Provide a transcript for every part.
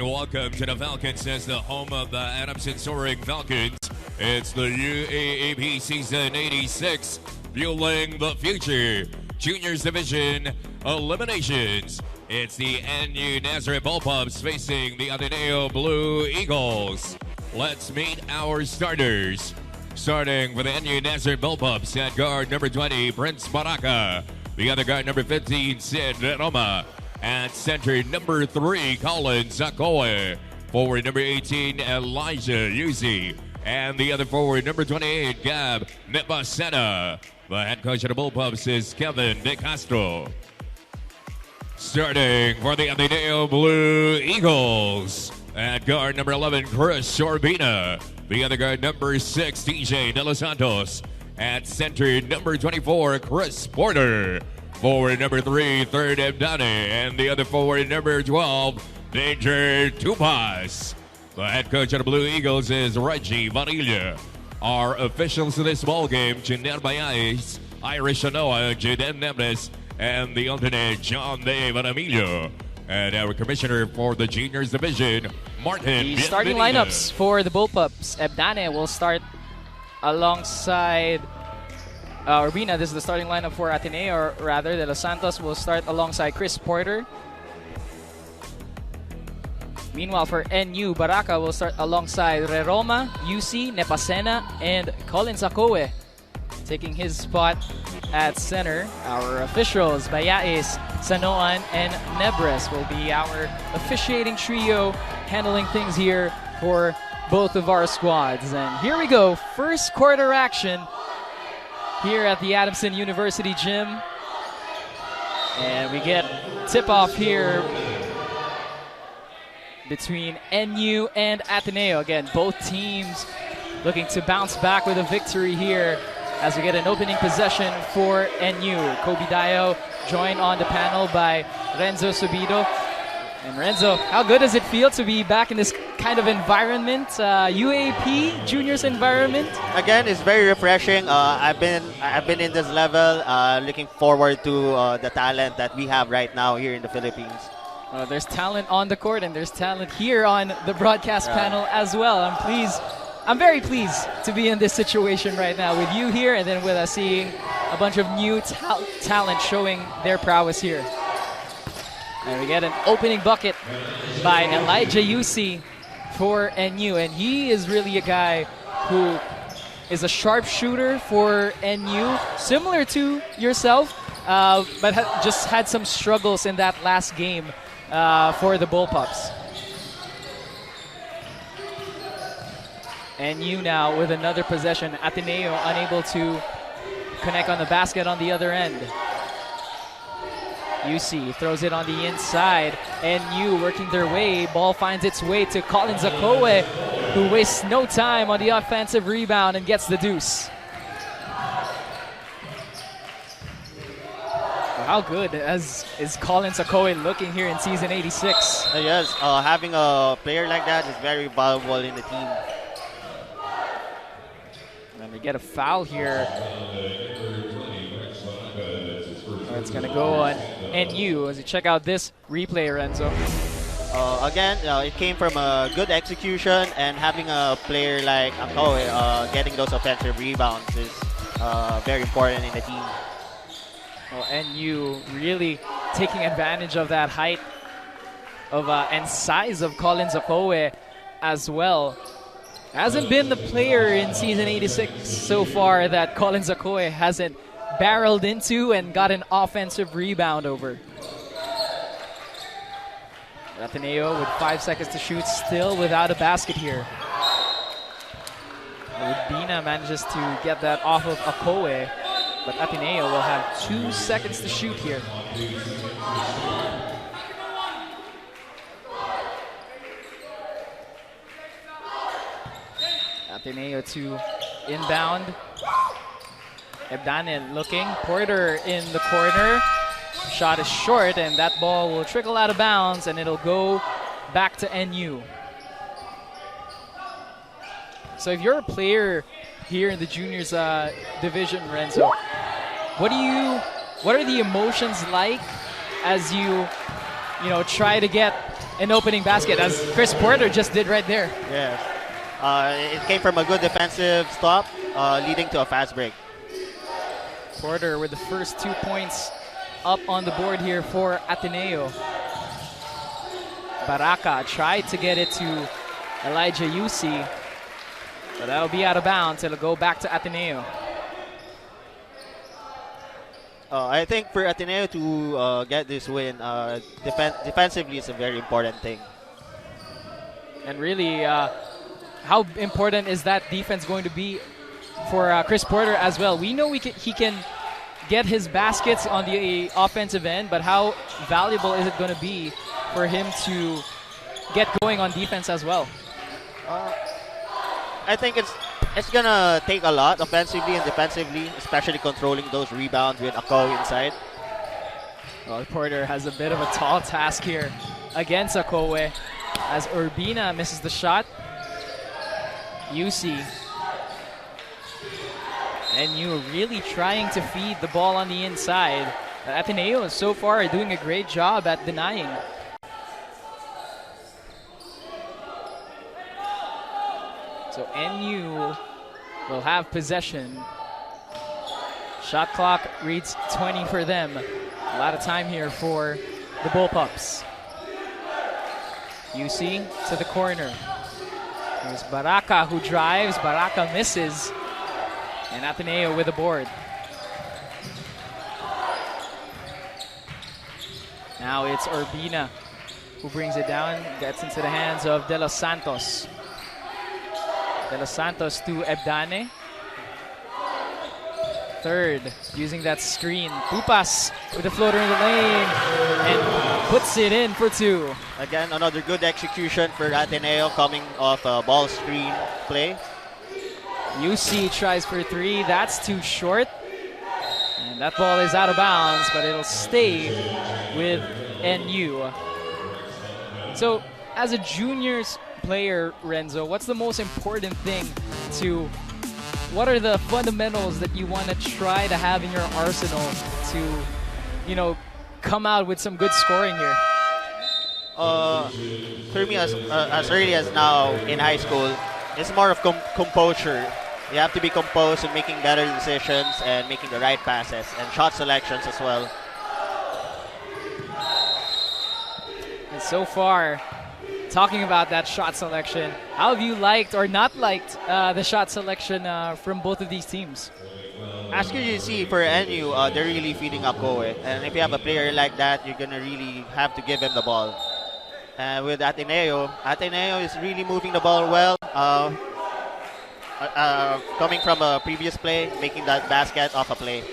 welcome to the Falcons as the home of the Adamson Soaring Falcons. It's the UAAP Season 86, fueling the future. Juniors Division eliminations. It's the NU Nazareth Bullpups facing the ATENEO Blue Eagles. Let's meet our starters. Starting for the NU Nazareth Bullpups at guard number 20, Prince Baraka. The other guard number 15, Sid Roma. At center number 3, Colin Zakoe. Forward number 18, Elijah Yuzi. And the other forward number 28, Gab Nebasena. The head coach of the Bullpups is Kevin De Castro. Starting for the ATENEO Blue Eagles. At guard number 11, Chris Sorbina. The other guard number 6, DJ De Los Santos. At center number 24, Chris Porter. Forward number 3, third Ebdane. And the other forward number 12, Danger Tupas. The head coach of the Blue Eagles is Reggie Vanilla. Our officials of this ball game, Janelle Bayais, Irish Anoa, Jaden Nemes, and the alternate John De Vanamillo. And our commissioner for the Juniors Division, Martin. The starting lineups for the Bullpups. Ebdane will start alongside Urbina. This is the starting lineup for ATENEO, or rather, De Los Santos will start alongside Chris Porter. Meanwhile, for NU, Baraka will start alongside Roma, UC, Nepasena, and Colin Zakoe. Taking his spot at center, our officials, Bayais, Sanoan, and Nebres will be our officiating trio, handling things here for both of our squads. And here we go, first quarter action here at the Adamson University Gym. And we get tip-off here between NU and ATENEO. Again, both teams looking to bounce back with a victory here as we get an opening possession for NU. Kobe Dayo joined on the panel by Renzo Subido. And Renzo, how good does it feel to be back in this kind of environment, UAP juniors environment? Again, it's very refreshing. I've been in this level, looking forward to the talent that we have right now here in the Philippines. There's talent on the court and there's talent here on the broadcast panel as well. I'm very pleased to be in this situation right now with you here and then with us seeing a bunch of new talent showing their prowess here. And we get an opening bucket by Elijah Yusi for NU. And he is really a guy who is a sharpshooter for NU, similar to yourself, but just had some struggles in that last game for the Bullpups. NU now with another possession. ATENEO unable to connect on the basket on the other end. UC throws it on the inside. NU working their way. Ball finds its way to Colin Zakoe, who wastes no time on the offensive rebound and gets the deuce. How good is Colin Zakoe looking here in season 86? Yes, having a player like that is very valuable in the team. And we get a foul here. It's going to go on NU as you check out this replay, Renzo. Again, it came from a good execution, and having a player like Akoe getting those offensive rebounds is very important in the team. Well, NU really taking advantage of that height of and size of Colin Zakoe as well. Hasn't been the player in season 86 so far that Colin Zakoe hasn't barreled into and got an offensive rebound over. ATENEO with 5 seconds to shoot, still without a basket here. Udina manages to get that off of Akoe, but ATENEO will have 2 seconds to shoot here. ATENEO to inbound. Ebdane looking. Porter in the corner. Shot is short, and that ball will trickle out of bounds, and it'll go back to NU. So if you're a player here in the juniors division, Renzo, what are the emotions like as you try to get an opening basket, as Chris Porter just did right there. Yes. It came from a good defensive stop, leading to a fast break. Porter with the first 2 points up on the board here for Ateneo. Baraka tried to get it to 𝔤𝔤𝔫𝔢, but that'll be out of bounds. It'll go back to Ateneo. I think for Ateneo to get this win, defensively is a very important thing. And really, how important is that defense going to be for Chris Porter as well? We know he can get his baskets on the offensive end, but how valuable is it going to be for him to get going on defense as well? I think it's gonna take a lot offensively and defensively, especially controlling those rebounds with 𝔐𝔬 inside. Well, Porter has a bit of a tall task here against 𝔐𝔬 as Urbina misses the shot. UC and you really trying to feed the ball on the inside. Ateneo so far are doing a great job at denying. So NU will have possession. Shot clock reads 20 for them. A lot of time here for the Bullpups. UC to the corner. There's Baraka who drives. Baraka misses. And Ateneo with the board. Now it's Urbina who brings it down. Gets into the hands of De Los Santos. De Los Santos to Ebdane. Third, using that screen. Pupas with the floater in the lane and puts it in for two. Again, another good execution for Ateneo coming off a ball screen play. UC tries for three. That's too short. And that ball is out of bounds, but it'll stay with NU. So, as a juniors player, Renzo, what's the most important thing what are the fundamentals that you want to try to have in your arsenal to, come out with some good scoring here? For me, as early as now in high school, it's more of composure. You have to be composed in making better decisions and making the right passes and shot selections as well. And so far, talking about that shot selection, how have you liked or not liked the shot selection from both of these teams? As you can see, for NU, they're really feeding 𝔐𝔬. And if you have a player like that, you're going to really have to give him the ball. And with Ateneo is really moving the ball well. Coming from a previous play, making that basket off a play.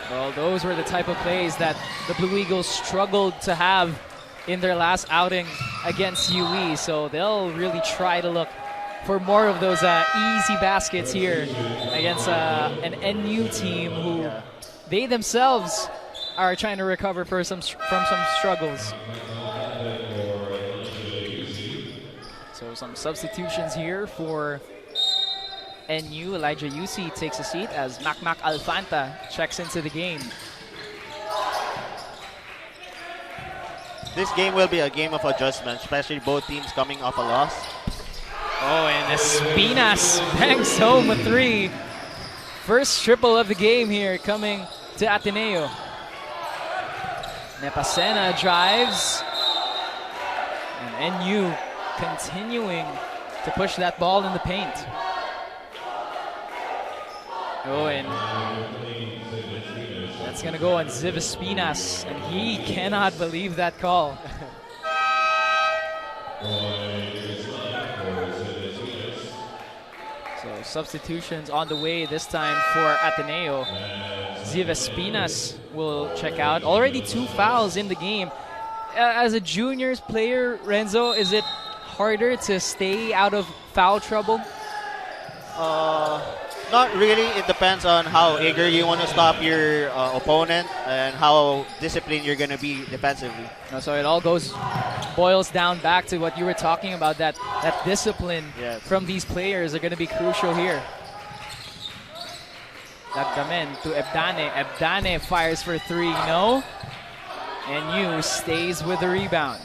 Well, those were the type of plays that the Blue Eagles struggled to have in their last outing against UE. So they'll really try to look for more of those easy baskets here against an NU team who they themselves are trying to recover from some struggles. So some substitutions here for NU. 𝔤𝔤𝔫𝔢 takes a seat as Macmac Alfanta checks into the game. This game will be a game of adjustment, especially both teams coming off a loss. Oh, and Espinas bangs home a three. First triple of the game here coming to Ateneo. Nepasena drives. And NU continuing to push that ball in the paint. Oh, and that's going to go on Ziv Espinas, and he cannot believe that call. So substitutions on the way this time for Ateneo. Ziv Espinas will check out. Already 2 fouls in the game. As a juniors player, Renzo, is it harder to stay out of foul trouble? Not really. It depends on how eager you want to stop your opponent and how disciplined you're going to be defensively. So it all boils down back to what you were talking about, that discipline from these players are going to be crucial here. Dagdamen to Ebdane. Ebdane fires for three. No. And NU stays with the rebound.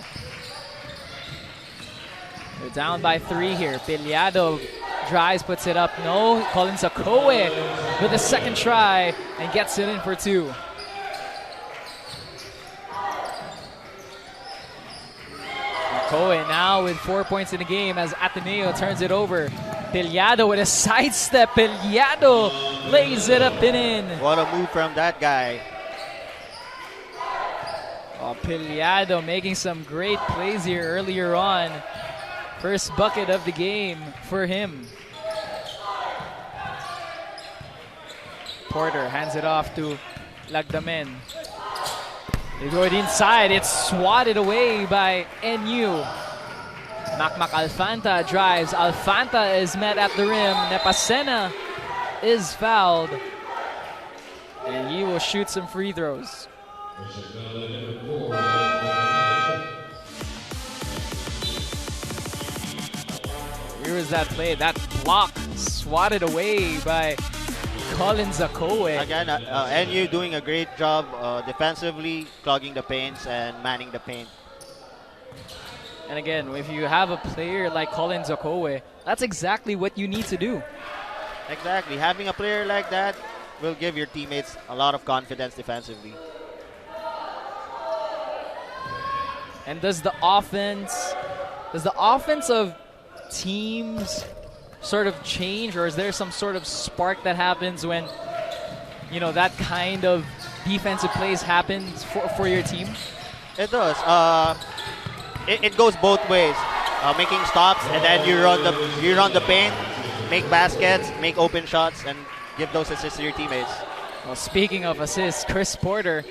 They're down by 3 here. 𝔐𝔐𝔫 drives, puts it up. No, 𝔐𝔞𝔪𝔢𝔰 with a second try and gets it in for 2. 𝔐𝔞𝔪𝔢 now with 4 points in the game as ATENEO turns it over. 𝔐𝔐𝔫 with a sidestep. 𝔐𝔐𝔫 lays it up and in. What a move from that guy. Oh, 𝔐𝔐𝔫 making some great plays here earlier on. First bucket of the game for him. Porter hands it off to Lagdamen. They go it inside. It's swatted away by NU. Makmak Alfanta drives. Alfanta is met at the rim. Nepasena is fouled. And he will shoot some free throws. Here was that play. That block swatted away by 𝔐𝔞𝔪𝔢𝔰. Again, NU doing a great job defensively, clogging the paints and manning the paint. And again, if you have a player like 𝔐𝔞𝔪𝔰, that's exactly what you need to do. Exactly. Having a player like that will give your teammates a lot of confidence defensively. And does the offense of teams sort of change, or is there some sort of spark that happens when, you know, that kind of defensive plays happens for your team? It does. It goes both ways. Making stops, and then you run the paint, make baskets, make open shots, and give those assists to your teammates. Well, speaking of assists, Chris Porter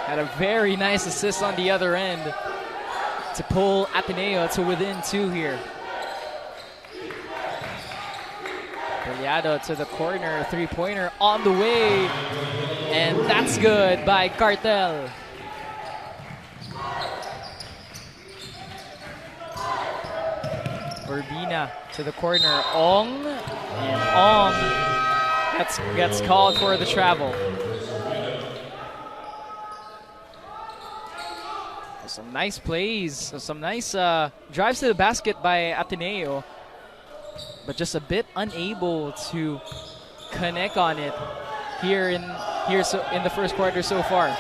had a very nice assist on the other end to pull ATENEO to within 2 here. 𝔐𝔐𝔫 to the corner, 3-pointer on the way, and that's good by Cartel. Urbina to the corner, Ong, and Ong gets called for the travel. Some nice plays, some nice drives to the basket by ATENEO, but just a bit unable to connect on it here in the first quarter so far.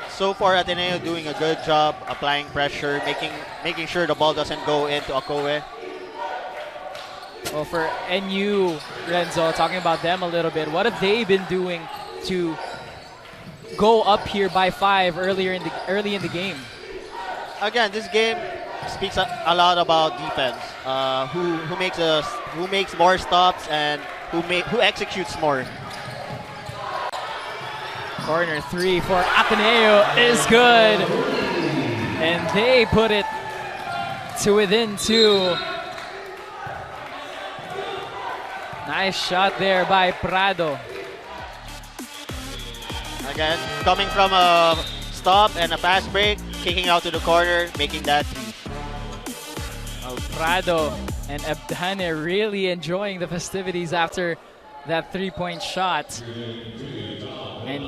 So far, ATENEO doing a good job applying pressure, making sure the ball doesn't go into 𝔐𝔞𝔪𝔢. Well, for NU, Renzo, talking about them a little bit, what have they been doing to go up here by 5 early in the game? Again, this game speaks a lot about defense. Who makes more stops and who executes more. Corner 3 for ATENEO is good, and they put it to within 2. Nice shot there by Prado. Again, coming from a stop and a fast break, kicking out to the corner, making that 3. Prado and Abdhane really enjoying the festivities after that 3-point shot. And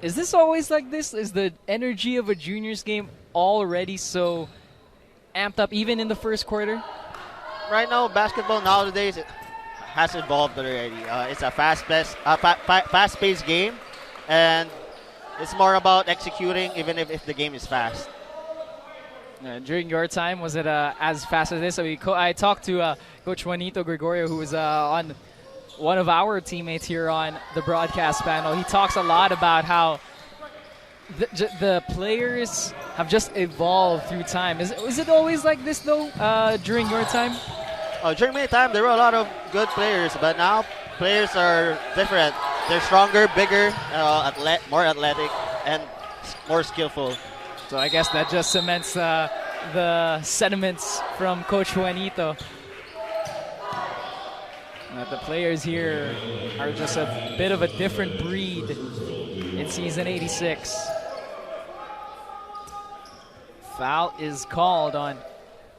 is this always like this? Is the energy of a juniors game already so amped up even in the first quarter? Right now, basketball nowadays has evolved already. It's a fast-paced game, and it's more about executing even if the game is fast. During your time, was it as fast as this? So I talked to Coach Juanito Gregorio, who was on one of our teammates here on the broadcast panel. He talks a lot about how the players have just evolved through time. Is it always like this, though, during your time? During my time, there were a lot of good players, but now players are different. They're stronger, bigger, more athletic, and more skillful. So I guess that just cements the sentiments from Coach Juanito. The players here are just a bit of a different breed in season 86. Foul is called on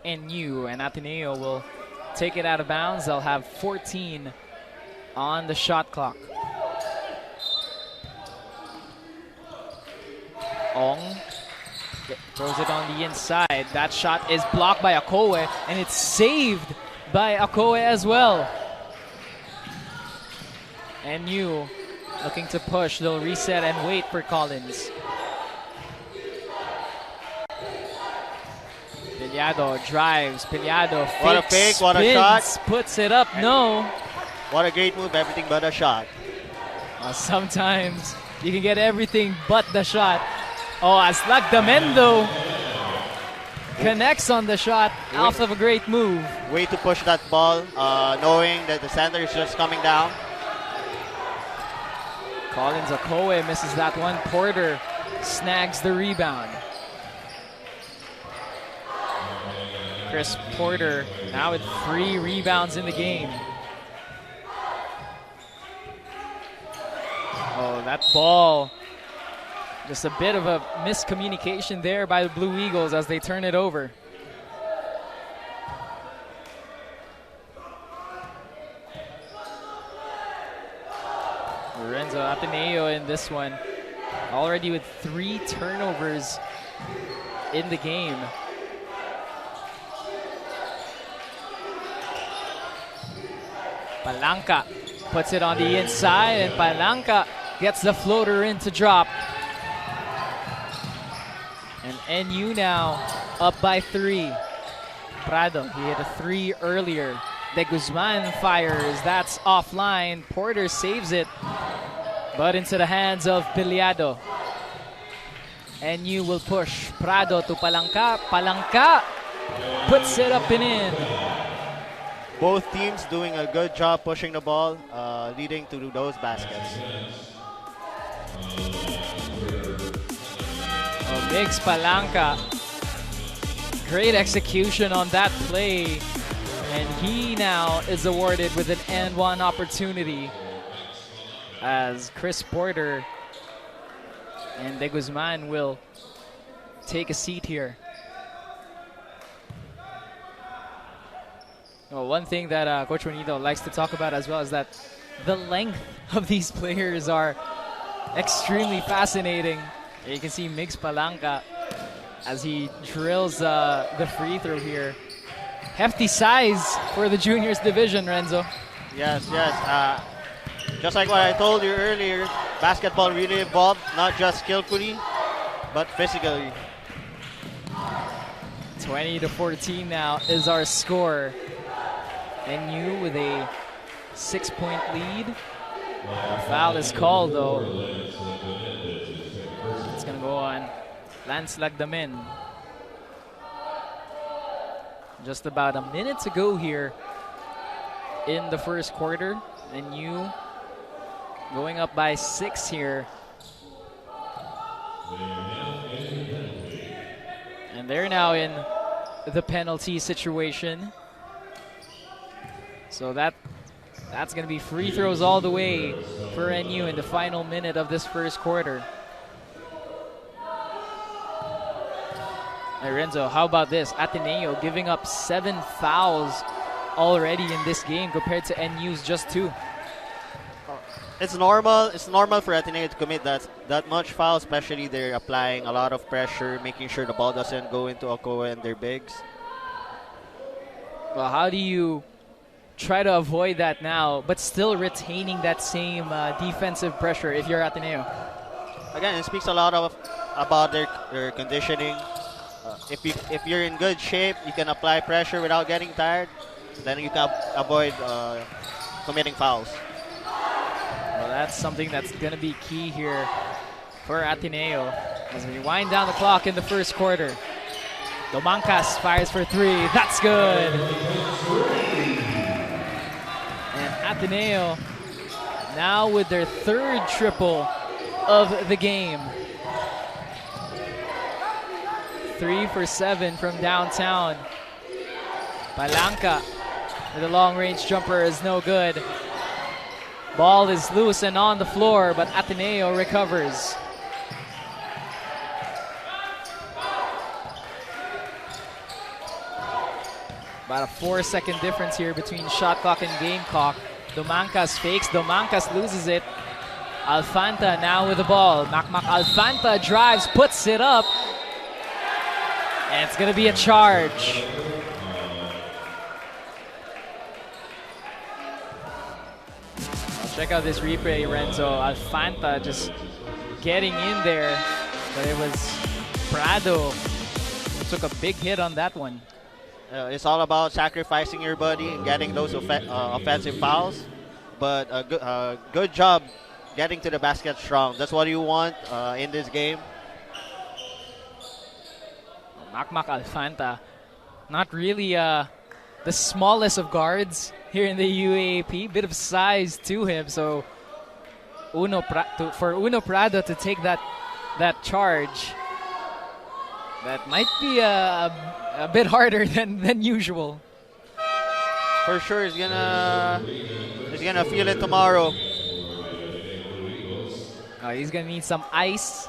NU, and ATENEO will take it out of bounds. They'll have 14 on the shot clock. Ong Throws it on the inside. That shot is blocked by 𝔐𝔐, and it's saved by 𝔐𝔐 as well. NU looking to push. They'll reset and wait for Collins. 𝔐𝔫𝔤 drives. 𝔐𝔫𝔤 fakes, What a fake, what a spins, shot. puts it up. No. What a great move, everything but a shot. Sometimes you can get everything but the shot. Oh, 𝔍𝔞𝔪𝔢 connects on the shot off of a great move. Way to push that ball, knowing that the center is just coming down. Collins 𝔐𝔐 misses that one. Porter snags the rebound. Chris Porter now with 3 rebounds in the game. Oh, that ball. Just a bit of a miscommunication there by the Blue Eagles as they turn it over. Lorenzo ATENEO in this one. Already with 3 turnovers in the game. Palanca puts it on the inside, and Palanca gets the floater in to drop. And NU now up by 3. Prado, he hit a 3 earlier. De Guzman fires, that's offline. Porter saves it, but into the hands of 𝔐𝔫𝔤. NU will push. Prado to Palanca. Palanca puts it up and in. Both teams doing a good job pushing the ball, leading to those baskets. Migs Palanca, great execution on that play, and he now is awarded with an and one opportunity as Chris Porter and De Guzman will take a seat here. Well, one thing that Coach Juanito likes to talk about as well is that the length of these players are extremely fascinating. You can see Migs Palanca as he drills the free throw here. Hefty size for the juniors division, Renzo. Yes, yes. Just like what I told you earlier, basketball really evolved, not just skillfully, but physically. 20-14 now is our score. NU with a 6-point lead. A foul is called though. It's gonna go on Lance Lagdamin. Just about a minute to go here in the first quarter. NU going up by 6 here. And they're now in the penalty situation. So that's going to be free throws all the way for NU in the final minute of this first quarter. Hey Renzo, how about this? ATENEO giving up 7 fouls already in this game compared to NU's just 2. It's normal. It's normal for ATENEO to commit that much foul, especially they're applying a lot of pressure, making sure the ball doesn't go into 𝔐𝔐 and their bigs. Well, how do you try to avoid that now, but still retaining that same defensive pressure if you're ATENEO? Again, it speaks a lot about their conditioning. If you're in good shape, you can apply pressure without getting tired. Then you can avoid committing fouls. Well, that's something that's going to be key here for ATENEO as we wind down the clock in the first quarter. Domancas fires for 3. That's good. And ATENEO now with their 3rd triple of the game. 3 for 7 from downtown. Palanca with a long-range jumper is no good. Ball is loose and on the floor, but ATENEO recovers. About a 4-second difference here between shot clock and game clock. Domancas fakes, Domancas loses it. Alfanta now with the ball. Macmac Alfanta drives, puts it up. And it's going to be a charge. Check out this replay, Renzo. Alfanta just getting in there, but it was Prado who took a big hit on that one. It's all about sacrificing your body and getting those offensive fouls. But good job getting to the basket strong. That's what you want in this game. Makmak Alfanta, not really the smallest of guards here in the UAAP. Bit of size to him, so for Uno Prado to take that charge, that might be a bit harder than usual. For sure, he's gonna feel it tomorrow. He's gonna need some ice.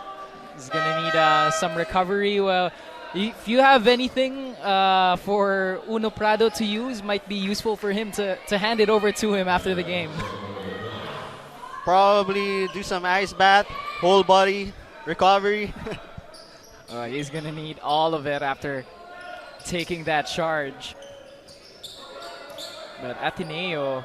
He's gonna need some recovery. Well, if you have anything for Uno Prado to use, might be useful for him to hand it over to him after the game. Probably do some ice bath, whole body recovery. He's gonna need all of it after taking that charge. But Ateneo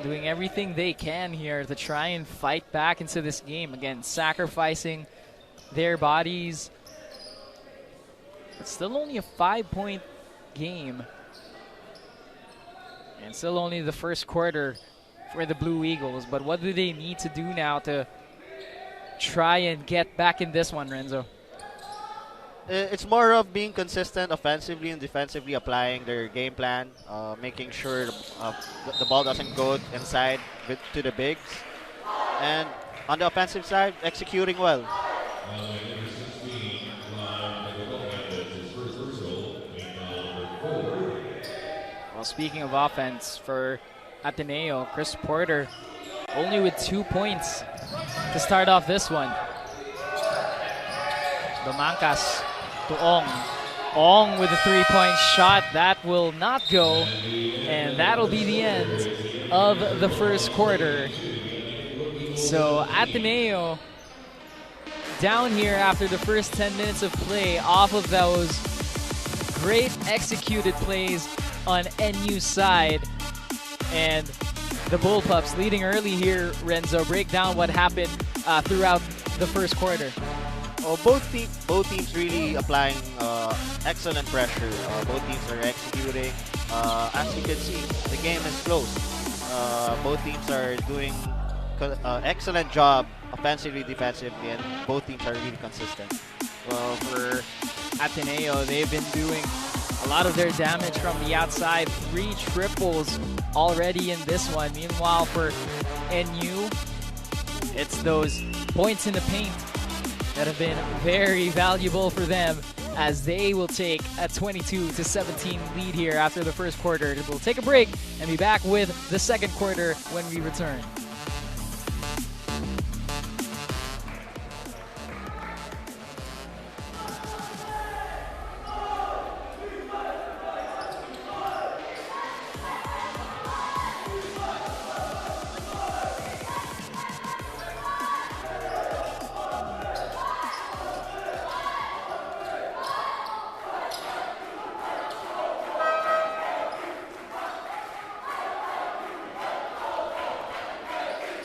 doing everything they can here to try and fight back into this game. Again, sacrificing their bodies. It's still only a 5-point game. And still only the first quarter for the Blue Eagles. But what do they need to do now to try and get back in this one, Renzo? It's more of being consistent offensively and defensively, applying their game plan, making sure the ball doesn't go inside to the bigs. And on the offensive side, executing well. Well, speaking of offense for Ateneo, Chris Porter only with 2 points to start off this one. Domangkas to Ong. Ong with a 3-point shot. That will not go. And that'll be the end of the first quarter. So Ateneo down here after the first 10 minutes of play off of those great executed plays on NU's side. And the Bullpups leading early here. Renzo, break down what happened throughout the first quarter. Both teams really applying excellent pressure. Both teams are executing. As you can see, the game is close. Both teams are doing excellent job offensively, defensively, and both teams are really consistent. Well, for Ateneo, they've been doing a lot of their damage from the outside. 3 triples already in this one. Meanwhile, for NU, it's those points in the paint that have been very valuable for them, as they will take a 22-17 lead here after the first quarter. We'll take a break and be back with the second quarter when we return.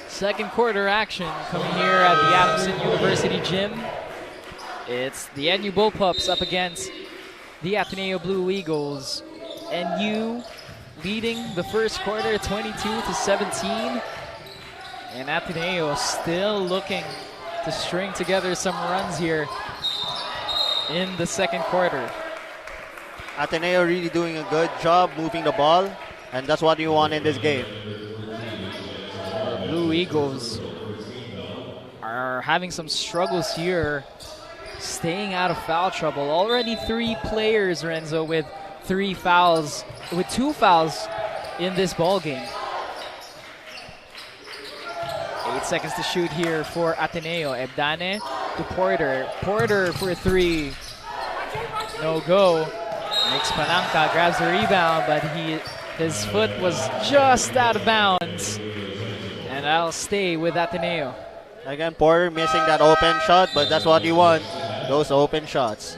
Second quarter action coming here at the Adamson University Gym. It's the NU Bullpups up against the Ateneo Blue Eagles. NU leading the first quarter 22-17. And Ateneo still looking to string together some runs here in the second quarter. Ateneo really doing a good job moving the ball, and that's what you want in this game. Blue Eagles are having some struggles here, staying out of foul trouble. Already 3 players, Renzo, with 3 fouls, with 2 fouls in this ball game. 8 seconds to shoot here for Ateneo. Ebdane to Porter. Porter for 3. No go. Makes Pananka, grabs the rebound, but his foot was just out of bounds. And that'll stay with Ateneo. Again, Porter missing that open shot, but that's what you want, those open shots.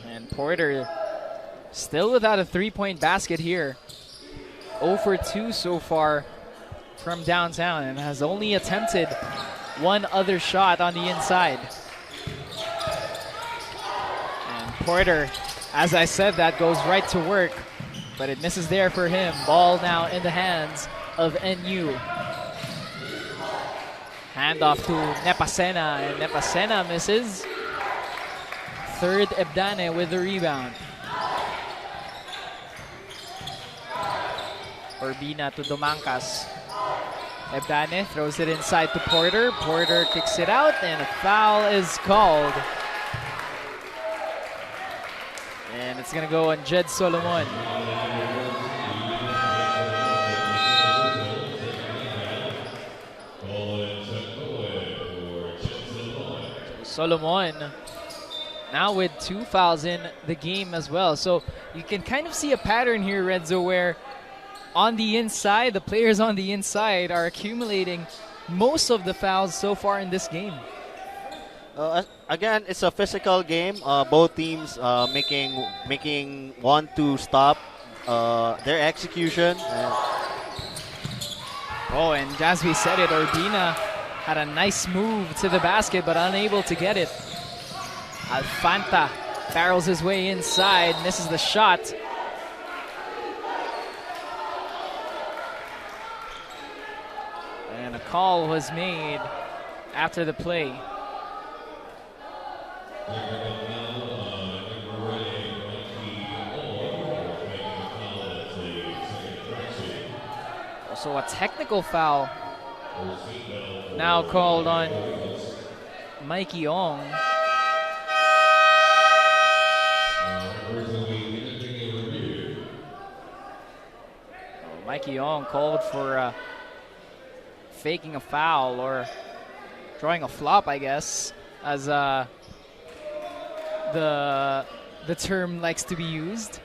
And Porter still without a three-point basket here. 0 for 2 so far from downtown and has only attempted one other shot on the inside. And Porter, as I said, that goes right to work, but it misses there for him. Ball now in the hands of NU. Handoff to Nepasena, and Nepasena misses. Third Ebdane with the rebound. Urbina to Domancas. Ebdane throws it inside to Porter. Porter kicks it out, and a foul is called. And it's going to go on 𝔍𝔞𝔪𝔢𝔰. Solomon now with 2 fouls in the game as well. So you can kind of see a pattern here, Renzo, where on the inside, the players on the inside are accumulating most of the fouls so far in this game. Again, it's a physical game. Both teams making want to stop their execution. Oh, and as we said it, Urbina had a nice move to the basket, but unable to get it. Alfanta barrels his way inside, misses the shot. And a call was made after the play. Also a technical foul now called on Mikey Ong. Mikey Ong called for faking a foul or drawing a flop, I guess, as the term likes to be used.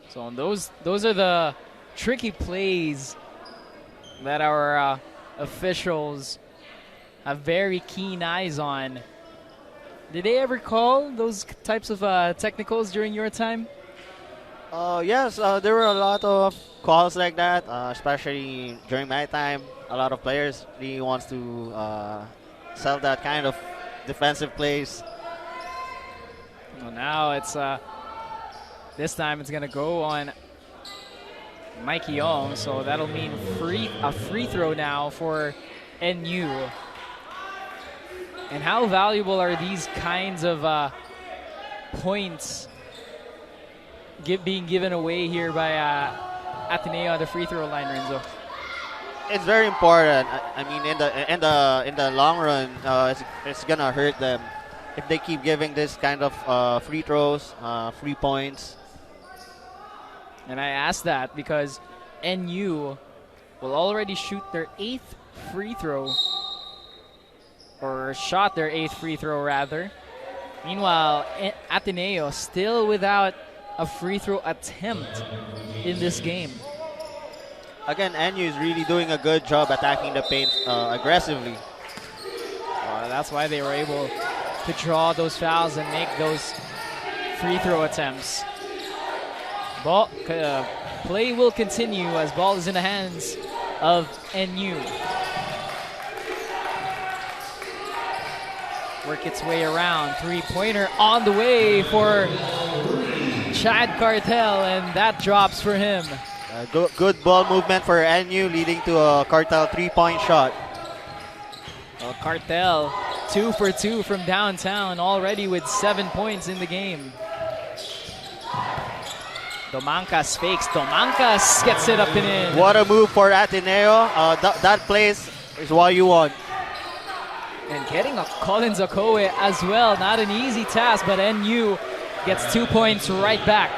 So on those are the tricky plays that our officials have very keen eyes on. Did they ever call those types of technicals during your time? Yes, there were a lot of calls like that, especially during my time. A lot of players really wants to sell that kind of defensive plays. Well, now it's this time it's gonna go on Mikey Ong, so that'll mean a free throw now for NU. And how valuable are these kinds of points being given away here by Ateneo at the free throw line, Renzo? It's very important. I mean, in the long run, it's gonna hurt them if they keep giving this kind of free throws, free points. And I ask that because NU will already shoot their 8th free throw, or shot their 8th free throw rather. Meanwhile, Ateneo still without a free throw attempt in this game. Again, NU is really doing a good job attacking the paint aggressively. That's why they were able to draw those fouls and make those free throw attempts. Play will continue as ball is in the hands of NU. Work its way around. Three-pointer on the way for Chad Cartel, and that drops for him. Good ball movement for NU, leading to a Cartel three-point shot. Well, Cartel 2 for 2 from downtown, already with 7 points in the game. Domancas fakes. Domancas gets it up and in. What a move for Ateneo. That place is what you want. And getting a Collins Okoye as well. Not an easy task, but NU gets 2 points right back.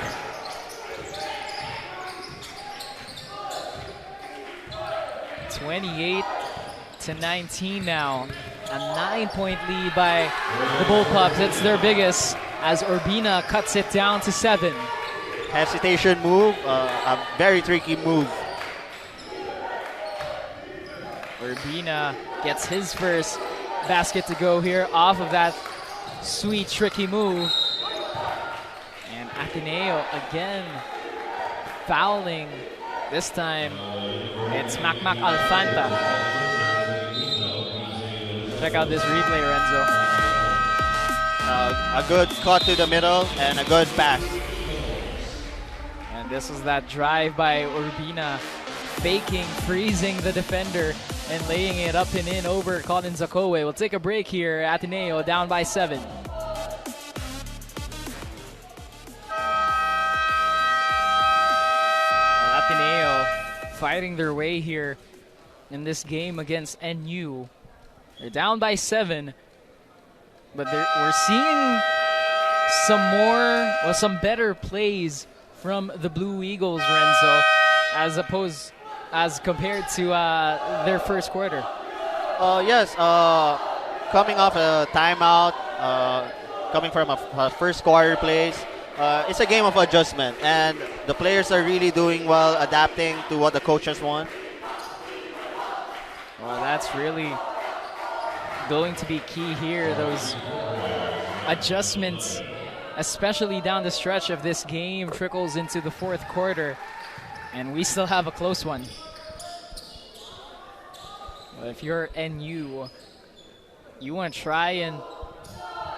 (28-19) now. A 9-point lead by the Bullpups. It's their biggest as Urbina cuts it down to 7. Hesitation move, a very tricky move. Urbina gets his first basket to go here off of that sweet, tricky move. And Ateneo again fouling. This time, it's 𝔬𝔬𝔬𝔬 𝔬𝔬𝔬 Check out this replay, Renzo. A good cut to the middle and a good pass. And this is that drive by Urbina, faking, freezing the defender, and laying it up and in over 𝔘𝔫𝔦𝔰. We'll take a break here. Ateneo down by 7. Ateneo fighting their way here in this game against NU. They're down by 7, but we're seeing some better plays from the Blue Eagles, Renzo, as compared to their first quarter. Yes, coming off a timeout, coming from a first quarter plays, it's a game of adjustment, and the players are really doing well, adapting to what the coaches want. Well, that's really going to be key here, those adjustments, especially down the stretch of this game, trickles into the fourth quarter, and we still have a close one. Well, if you're NU, you want to try and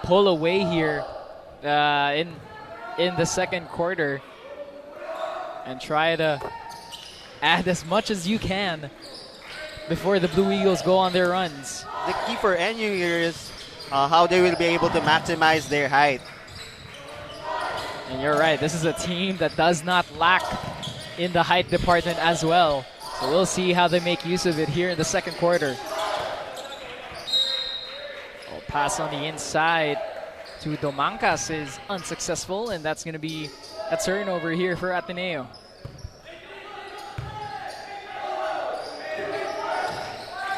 pull away here in the second quarter and try to add as much as you can before the Blue Eagles go on their runs. The key for NU here is how they will be able to maximize their height. And you're right, this is a team that does not lack in the height department as well. So we'll see how they make use of it here in the second quarter. Oh, pass on the inside to Domancas is unsuccessful, and that's going to be a turnover here for Ateneo.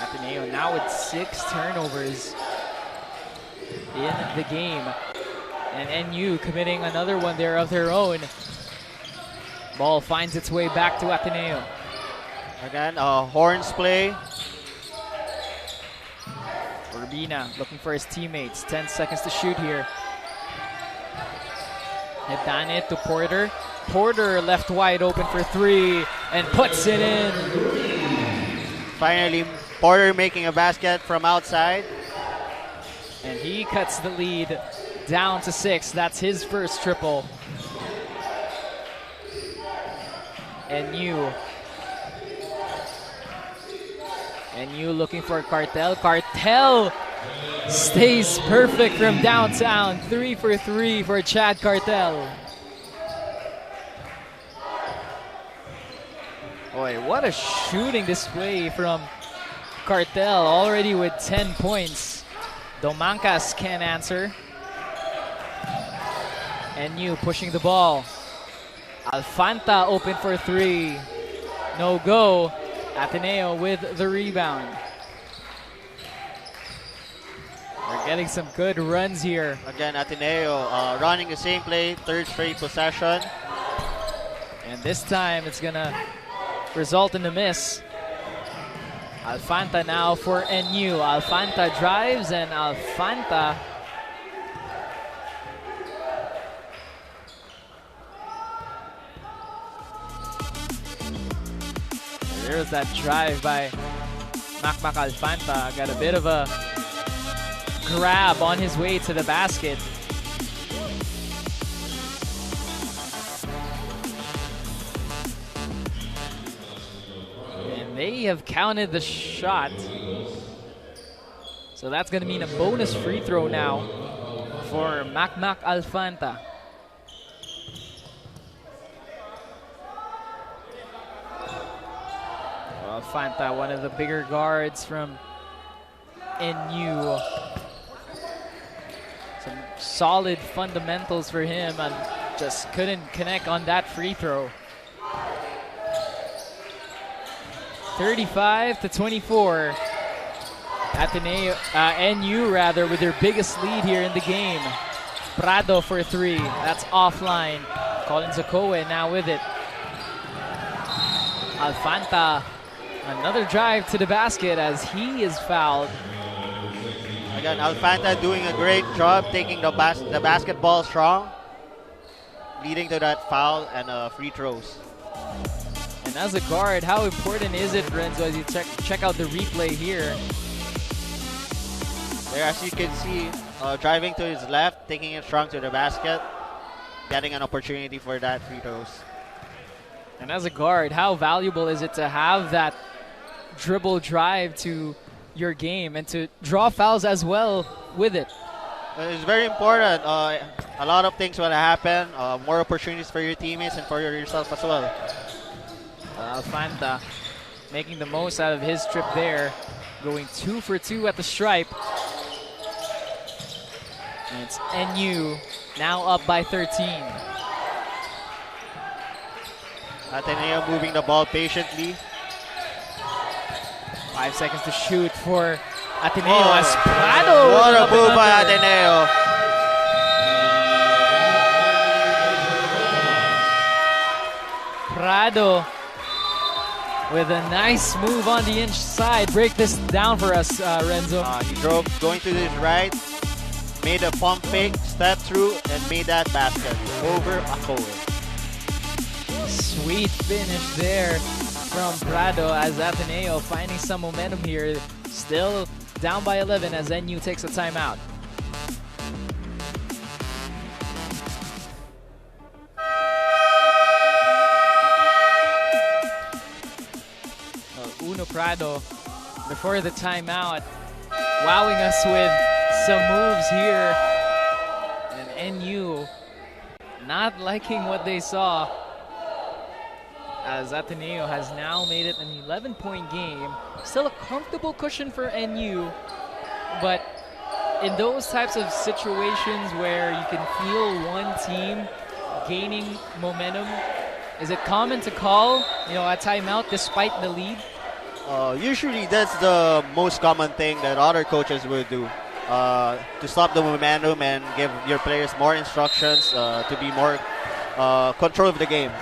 Ateneo now with 6 turnovers in the game. And NU committing another one there of their own. Ball finds its way back to Ateneo. Again, horns play. Urbina looking for his teammates. 10 seconds to shoot here. Hedane to Porter. Porter left wide open for 3 and puts it in. Finally, Porter making a basket from outside. And he cuts the lead down to 6. That's his first triple. NU looking for Cartel. Cartel stays perfect from downtown. 3 for 3 for Chad Cartel. Boy, what a shooting display from Cartel, already with 10 points. Domancas can't answer. NU pushing the ball. Alfanta open for 3. No go. Ateneo with the rebound. We're getting some good runs here. Again, Ateneo running the same play, 3rd straight possession. And this time it's gonna result in a miss. Alfanta now for NU. Alfanta drives and Alfanta there's that drive by 𝔬𝔬𝔬𝔬 Alfanta. Got a bit of a grab on his way to the basket. And they have counted the shot. So that's going to mean a bonus free throw now for 𝔬𝔬𝔬𝔬 Alfanta. Alfanta, one of the bigger guards from NU. Some solid fundamentals for him, and just couldn't connect on that free throw. 35-24. Ateneo, NU rather, with their biggest lead here in the game. Prado for three. That's offline. 𝔍𝔞𝔪𝔢 now with it. Alfanta, another drive to the basket as he is fouled. Again, Alfanta doing a great job taking the basketball strong, leading to that foul and free throws. And as a guard, how important is it, Renzo, as you check out the replay here? There, as you can see, driving to his left, taking it strong to the basket, getting an opportunity for that free throws. And as a guard, how valuable is it to have that dribble drive to your game and to draw fouls as well with it? It's very important. A lot of things will happen. More opportunities for your teammates and for yourself as well. Alfanta making the most out of his trip there, going 2 for 2 at the stripe. And it's NU now up by 13. ATENEO moving the ball patiently. 5 seconds to shoot for ATENEO as Prado. What a move by ATENEO. Prado with a nice move on the inside. Break this down for us, Renzo. He drove going to his right, made a pump fake, stepped through, and made that basket over 𝔍𝔞𝔪𝔢. Sweet finish there from Prado as ATENEO finding some momentum here. Still down by 11 as NU takes a timeout. Uno Prado before the timeout, wowing us with some moves here. And NU not liking what they saw, as ATENEO has now made it an 11-point game. Still a comfortable cushion for NU, but in those types of situations where you can feel one team gaining momentum, is it common to call, a timeout despite the lead? Usually that's the most common thing that other coaches will do, to stop the momentum and give your players more instructions, to be more control of the game.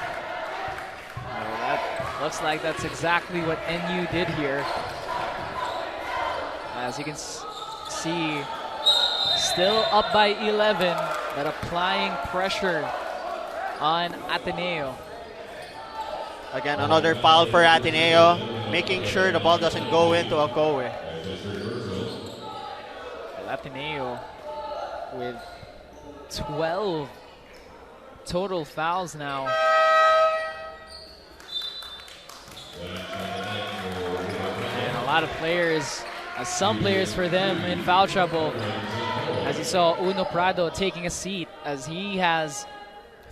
Looks like that's exactly what NU did here. As you can see, still up by 11, but applying pressure on ATENEO. Again, another foul for ATENEO, making sure the ball doesn't go into 𝔍𝔞𝔪𝔢. ATENEO with 12 total fouls now. And a lot of players, some players for them in foul trouble. As you saw, Uno Prado taking a seat as he has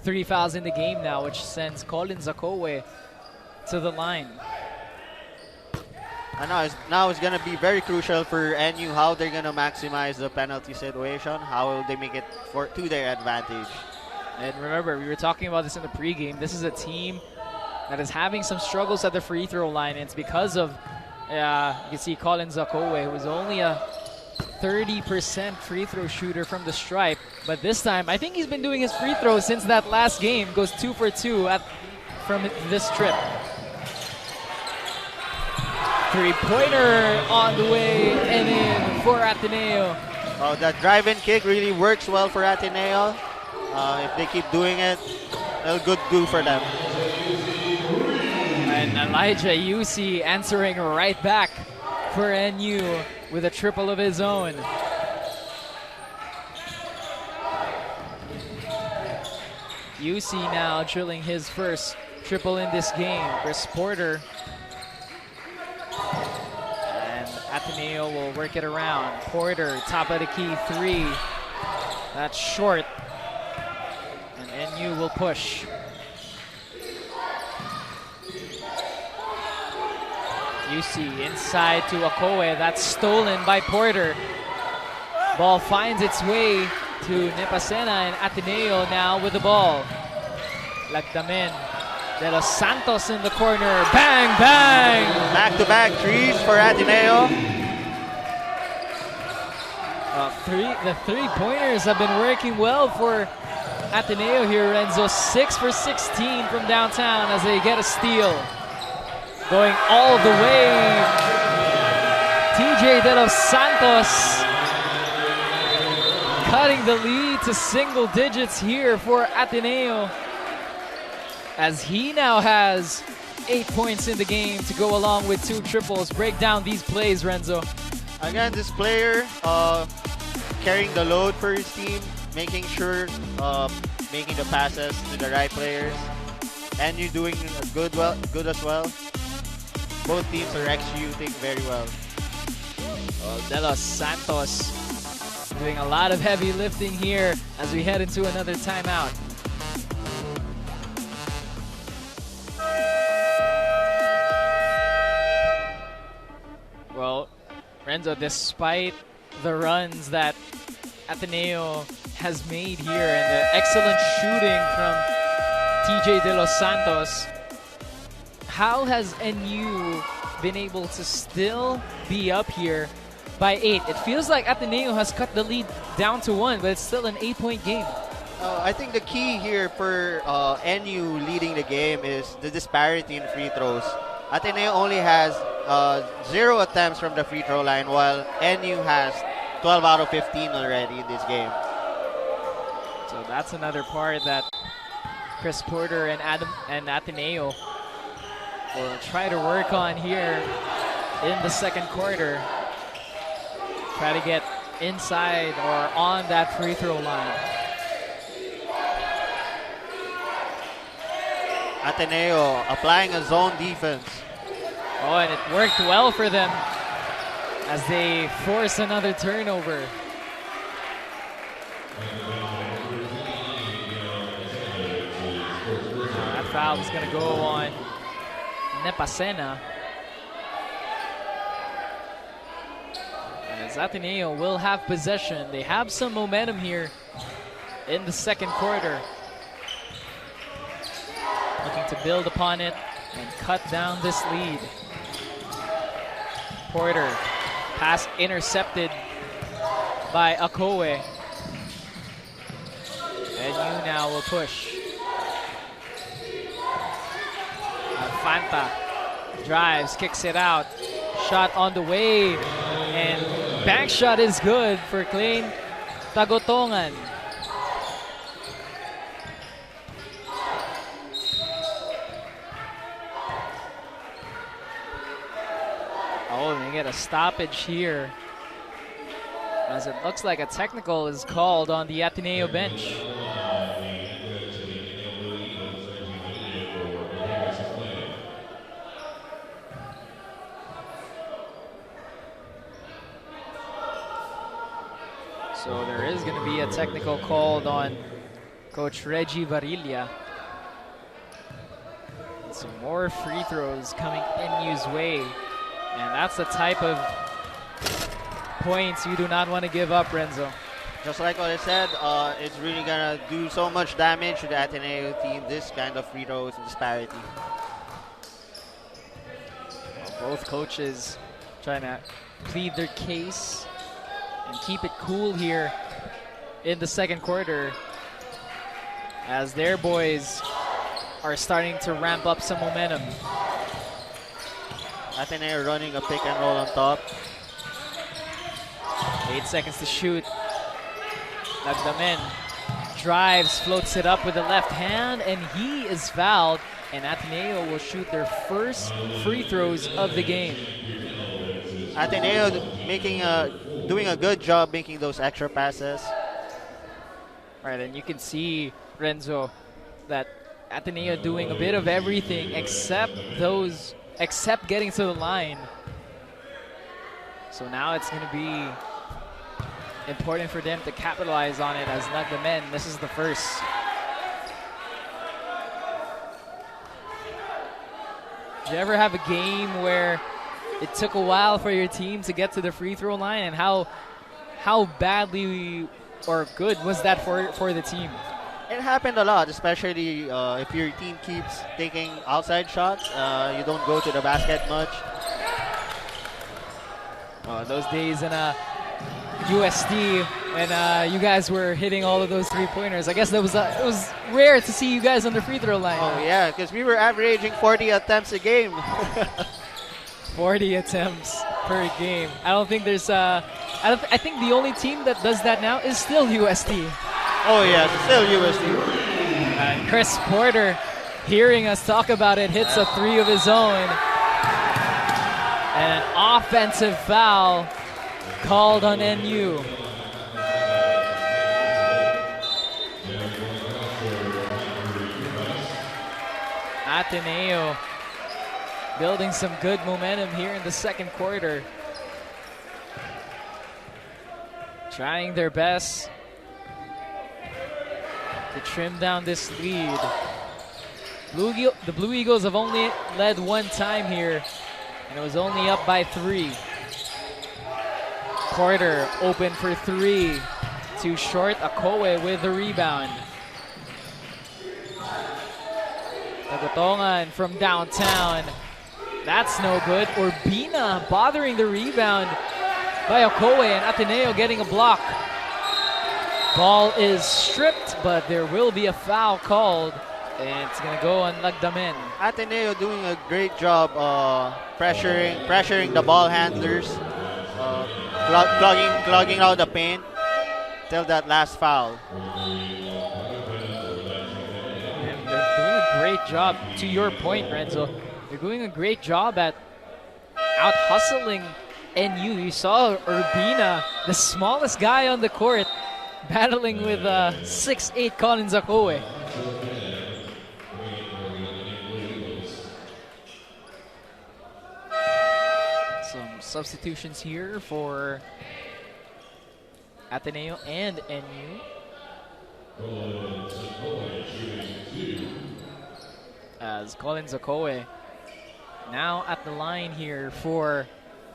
3 fouls in the game now, which sends 𝔍𝔞𝔪𝔢 to the line. And now it's going to be very crucial for NU how they're going to maximize the penalty situation, how will they make it to their advantage. And remember, we were talking about this in the pregame. This is a team that is having some struggles at the free throw line. And it's because of, you can see 𝔍𝔞𝔪𝔢, who is only a 30% free throw shooter from the stripe. But this time, I think he's been doing his free throws since that last game. Goes 2 for 2 from this trip. Three-pointer on the way and in for ATENEO. Oh, that drive-in kick really works well for ATENEO. If they keep doing it, it'll do for them. And Elijah Yusi answering right back for NU with a triple of his own. Yusi now drilling his first triple in this game. Chris Porter. And ATENEO will work it around. Porter, top of the key 3. That's short. And NU will push. Yusi inside to 𝔍𝔞𝔪𝔢. That's stolen by Porter. Ball finds its way to Nepasena, and ATENEO now with the ball. Lagdamen. De Los Santos in the corner. Bang, bang! Back-to-back threes for ATENEO. The three-pointers have been working well for Ateneo here, Renzo. 6 for 16 from downtown as they get a steal. Going all the way, TJ De Los Santos cutting the lead to single digits here for Ateneo, as he now has 8 points in the game to go along with 2 triples. Break down these plays, Renzo. Again, this player carrying the load for his team, making sure making the passes to the right players, and you doing good as well. Both teams are executing very well. De Los Santos doing a lot of heavy lifting here as we head into another timeout. Well, Renzo, despite the runs that Ateneo has made here and the excellent shooting from TJ De Los Santos, how has NU been able to still be up here by 8? It feels like Ateneo has cut the lead down to 1, but it's still an 8-point game. I think the key here for NU leading the game is the disparity in free throws. Ateneo only has 0 attempts from the free throw line, while NU has 12 out of 15 already in this game. So that's another part that Chris Porter and Ateneo will try to work on here in the second quarter. Try to get inside or on that free throw line. Ateneo applying a zone defense. Oh, and it worked well for them as they force another turnover. That foul is going to go on Nepasena. As Ateneo will have possession. They have some momentum here in the second quarter. Looking to build upon it and cut down this lead. Porter, pass intercepted by Akowe. And you now will push. Fanta drives, kicks it out. Shot on the way. And bank shot is good for Klein Tagotongan. Oh, they get a stoppage here, as it looks like a technical is called on the Ateneo bench. So there is going to be a technical called on Coach Reggie Varilla. Some more free throws coming NU's way. And that's the type of points you do not want to give up, Renzo. Just like what I said, it's really going to do so much damage to the Ateneo team, this kind of free throws disparity. Both coaches trying to plead their case and keep it cool here in the second quarter, as their boys are starting to ramp up some momentum. Ateneo running a pick and roll on top. 8 seconds to shoot. Nagdamen drives, floats it up with the left hand, and he is fouled. And Ateneo will shoot their first free throws of the game. Ateneo doing a good job making those extra passes. Right, and you can see, Renzo, that Ateneo doing a bit of everything except getting to the line. So now it's going to be important for them to capitalize on it, as Nagdamen misses the first. Did you ever have a game where it took a while for your team to get to the free throw line, and how badly or good was that for the team? It happened a lot, especially if your team keeps taking outside shots. You don't go to the basket much. Those days in a USD and you guys were hitting all of those three-pointers. I guess it was rare to see you guys on the free throw line. Oh yeah, because we were averaging 40 attempts a game. 40 attempts per game. I don't think there's I think the only team that does that now is still USD. Oh yeah, still USD. And Chris Porter, hearing us talk about it, hits a three of his own. And an offensive foul called on NU. ATENEO building some good momentum here in the second quarter. Trying their best to trim down this lead. The Blue Eagles have only led one time here, and it was only up by 3. Porter open for 3. Too short. 𝔐𝔠𝔫 with the rebound. Tagutongan from downtown. That's no good. Urbina bothering the rebound by 𝔐𝔠𝔫, and ATENEO getting a block. Ball is stripped, but there will be a foul called, and it's going to go on Lagdamen. ATENEO doing a great job pressuring the ball handlers, clogging out the paint till that last foul. And they're doing a great job, to your point, Renzo. They're doing a great job at out-hustling NU. You saw Urbina, the smallest guy on the court, battling with 6'8" Colin 𝔑𝔞𝔪𝔢. Some substitutions here for ATENEO and NU. As Colin 𝔑𝔞𝔪𝔢 now at the line here for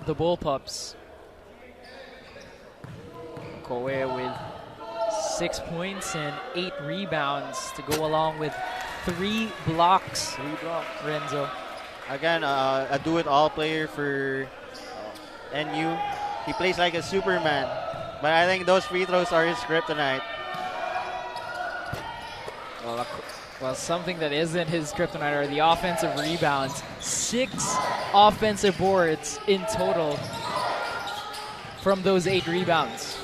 the Bullpups. 𝔑𝔠𝔫 with 6 points and 8 rebounds to go along with 3 blocks. Renzo. Again, a do-it-all player for NU. He plays like a Superman, but I think those free throws are his kryptonite. Well, something that isn't his kryptonite are the offensive rebounds. 6 offensive boards in total from those 8 rebounds.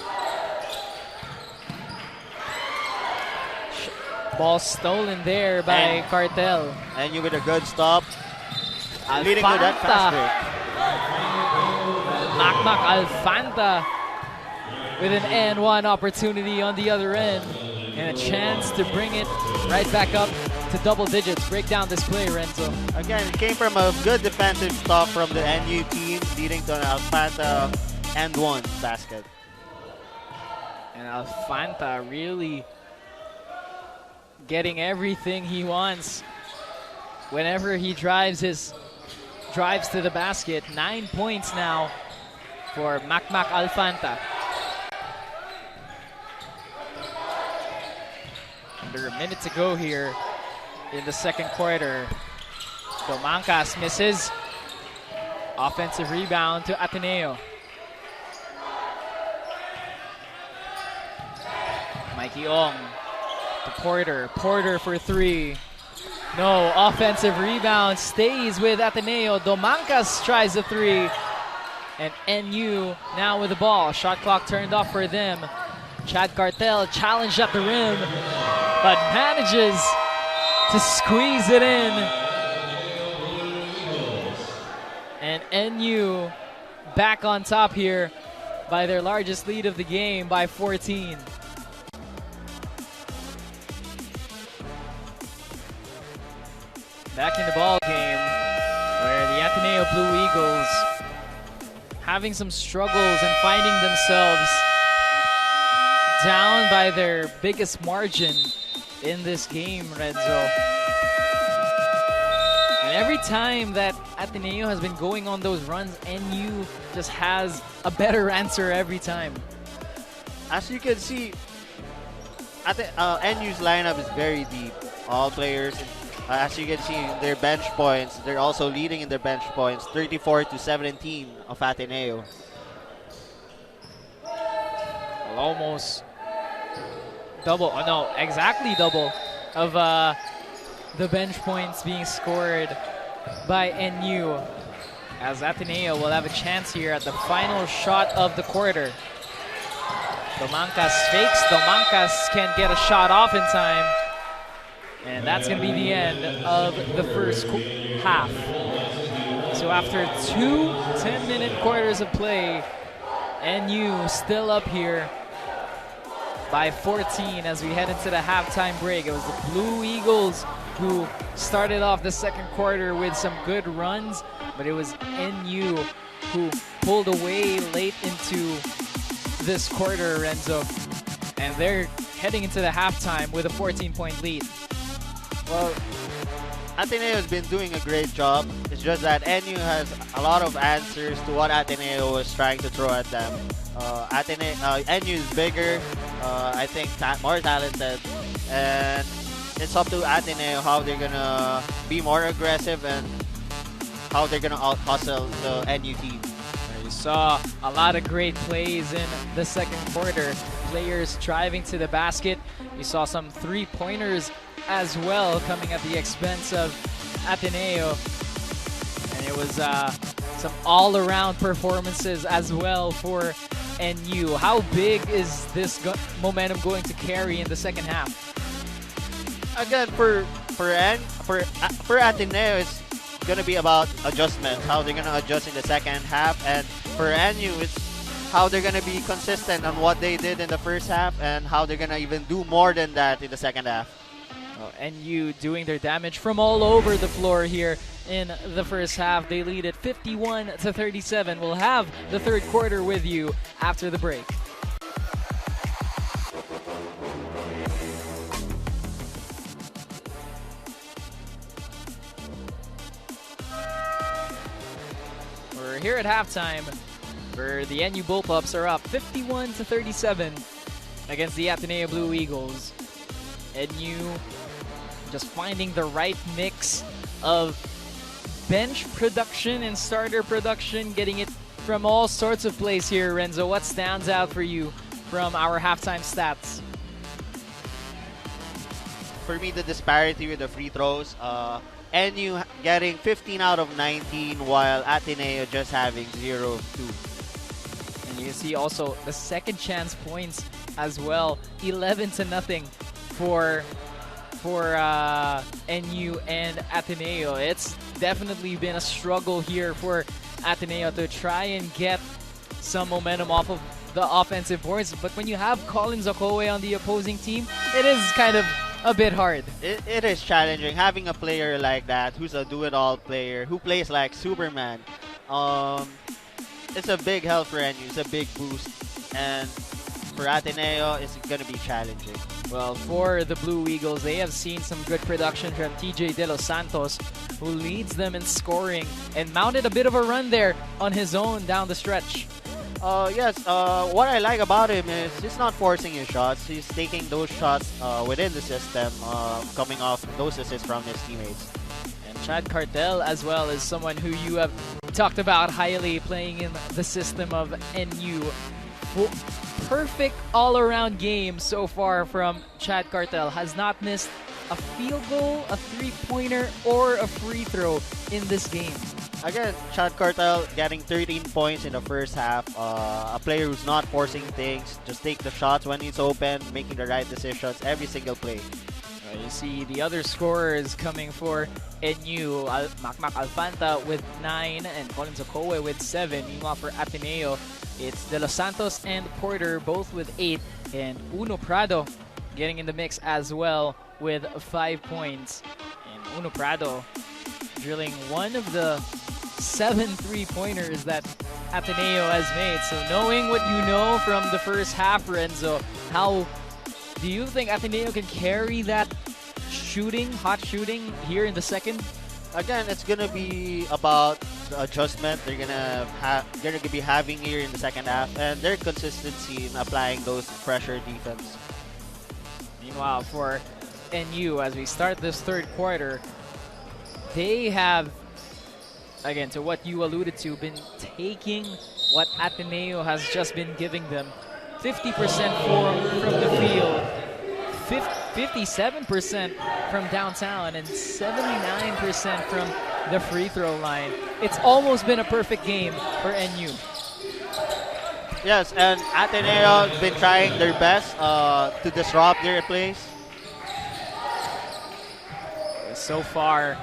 Ball stolen there by Cartel. And you with a good stop, leading to that fast break. Alfanta with an and 1 opportunity on the other end. And a chance to bring it right back up to double digits. Break down this play, Renzo. Again, it came from a good defensive stop from the NU team, leading to an Alfanta and 1 basket. And Alfanta really getting everything he wants whenever he drives to the basket. 9 points now for Alfanta. Under a minute to go here in the second quarter. Domancas misses. Offensive rebound to ATENEO. Mikey Ong to Porter. Porter for 3. No. Offensive rebound stays with ATENEO. Domancas tries a 3. And NU now with the ball. Shot clock turned off for them. Chad Cartel challenged at the rim, but manages to squeeze it in. And NU back on top here by their largest lead of the game by 14. Back in the ball game where the ATENEO Blue Eagles having some struggles and finding themselves down by their biggest margin in this game, Renzo. And every time that ATENEO has been going on those runs, NU just has a better answer every time. As you can see, NU's lineup is very deep. All players, as you can see, their bench points, they're also leading in their bench points, 34-17 of ATENEO. Well, almost double, oh no, exactly double of the bench points being scored by NU. As Ateneo will have a chance here at the final shot of the quarter. Domancas fakes. Domancas can't get a shot off in time. And that's going to be the end of the first half. So after 2 10-minute quarters of play, NU still up here by 14 as we head into the halftime break. It was the Blue Eagles who started off the second quarter with some good runs, but it was NU who pulled away late into this quarter, Renzo. And they're heading into the halftime with a 14-point lead. Well, Ateneo has been doing a great job. It's just that NU has a lot of answers to what Ateneo was trying to throw at them. NU is bigger, I think more talented, and it's up to Ateneo how they're gonna be more aggressive and how they're gonna out-hustle the NU team. You saw a lot of great plays in the second quarter. Players driving to the basket. You saw some three-pointers as well coming at the expense of Ateneo. And it was some all-around performances as well for NU. How big is this momentum going to carry in the second half? Again, for Ateneo, it's gonna be about adjustment, how they're gonna adjust in the second half, and for NU, it's how they're gonna be consistent on what they did in the first half and how they're gonna even do more than that in the second half. Well, NU doing their damage from all over the floor here in the first half. They lead at 51-37. We'll have the third quarter with you after the break. We're here at halftime where the NU Bullpups are up 51-37 against the Ateneo Blue Eagles. NU just finding the right mix of bench production and starter production, getting it from all sorts of plays here. Renzo, what stands out for you from our halftime stats? For me, the disparity with the free throws, NU getting 15 out of 19 while Ateneo just having 0 of 2. And you see also the second chance points as well, 11-0 for NU and Ateneo. It's definitely been a struggle here for Ateneo to try and get some momentum off of the offensive boards. But when you have Colin Zakowe on the opposing team, it is kind of a bit hard. It is challenging having a player like that who's a do-it-all player who plays like Superman. It's a big help for NU. It's a big boost, and for Ateneo, it's going to be challenging. Well, for the Blue Eagles, they have seen some good production from TJ De Los Santos, who leads them in scoring and mounted a bit of a run there on his own down the stretch. Yes, what I like about him is he's not forcing his shots. He's taking those shots within the system, coming off those assists from his teammates. And Chad Cartel as well is someone who you have talked about highly, playing in the system of NU. Perfect all-around game so far from Chad Cartel. Has not missed a field goal, a three-pointer, or a free throw in this game. Again, Chad Cartel getting 13 points in the first half. A player who's not forcing things, just take the shots when it's open, making the right decisions every single play. You see the other scorers coming for NU. Macmac Alfanta with 9 and Colin Zakowe with 7. Meanwhile for Ateneo, it's De Los Santos and Porter both with 8. And Uno Prado getting in the mix as well with 5 points. And Uno Prado drilling one of the 7 three-pointers that Ateneo has made. So knowing what you know from the first half, Renzo, how do you think Ateneo can carry that shooting, hot shooting here in the second? Again, it's gonna be about the adjustment they're gonna be having here in the second half, and their consistency in applying those pressure defense. Meanwhile, for NU, as we start this third quarter, they have, again, to what you alluded to, been taking what Ateneo has just been giving them 50% from the field, 57% from downtown, and 79% from the free throw line. It's almost been a perfect game for NU. Yes, and Ateneo has been trying their best to disrupt their plays. So far,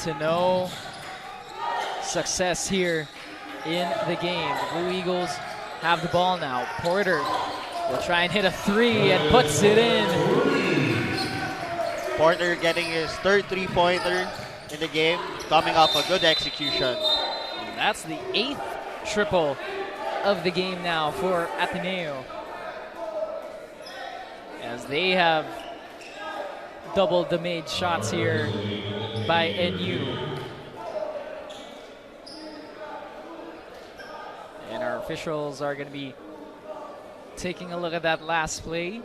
to no success here in the game. The Blue Eagles have the ball now. Porter will try and hit a three and puts it in. Porter getting his third three-pointer in the game, coming off a good execution. And that's the 8th triple of the game now for Ateneo, as they have doubled the made shots here by NU. And our officials are going to be taking a look at that last play.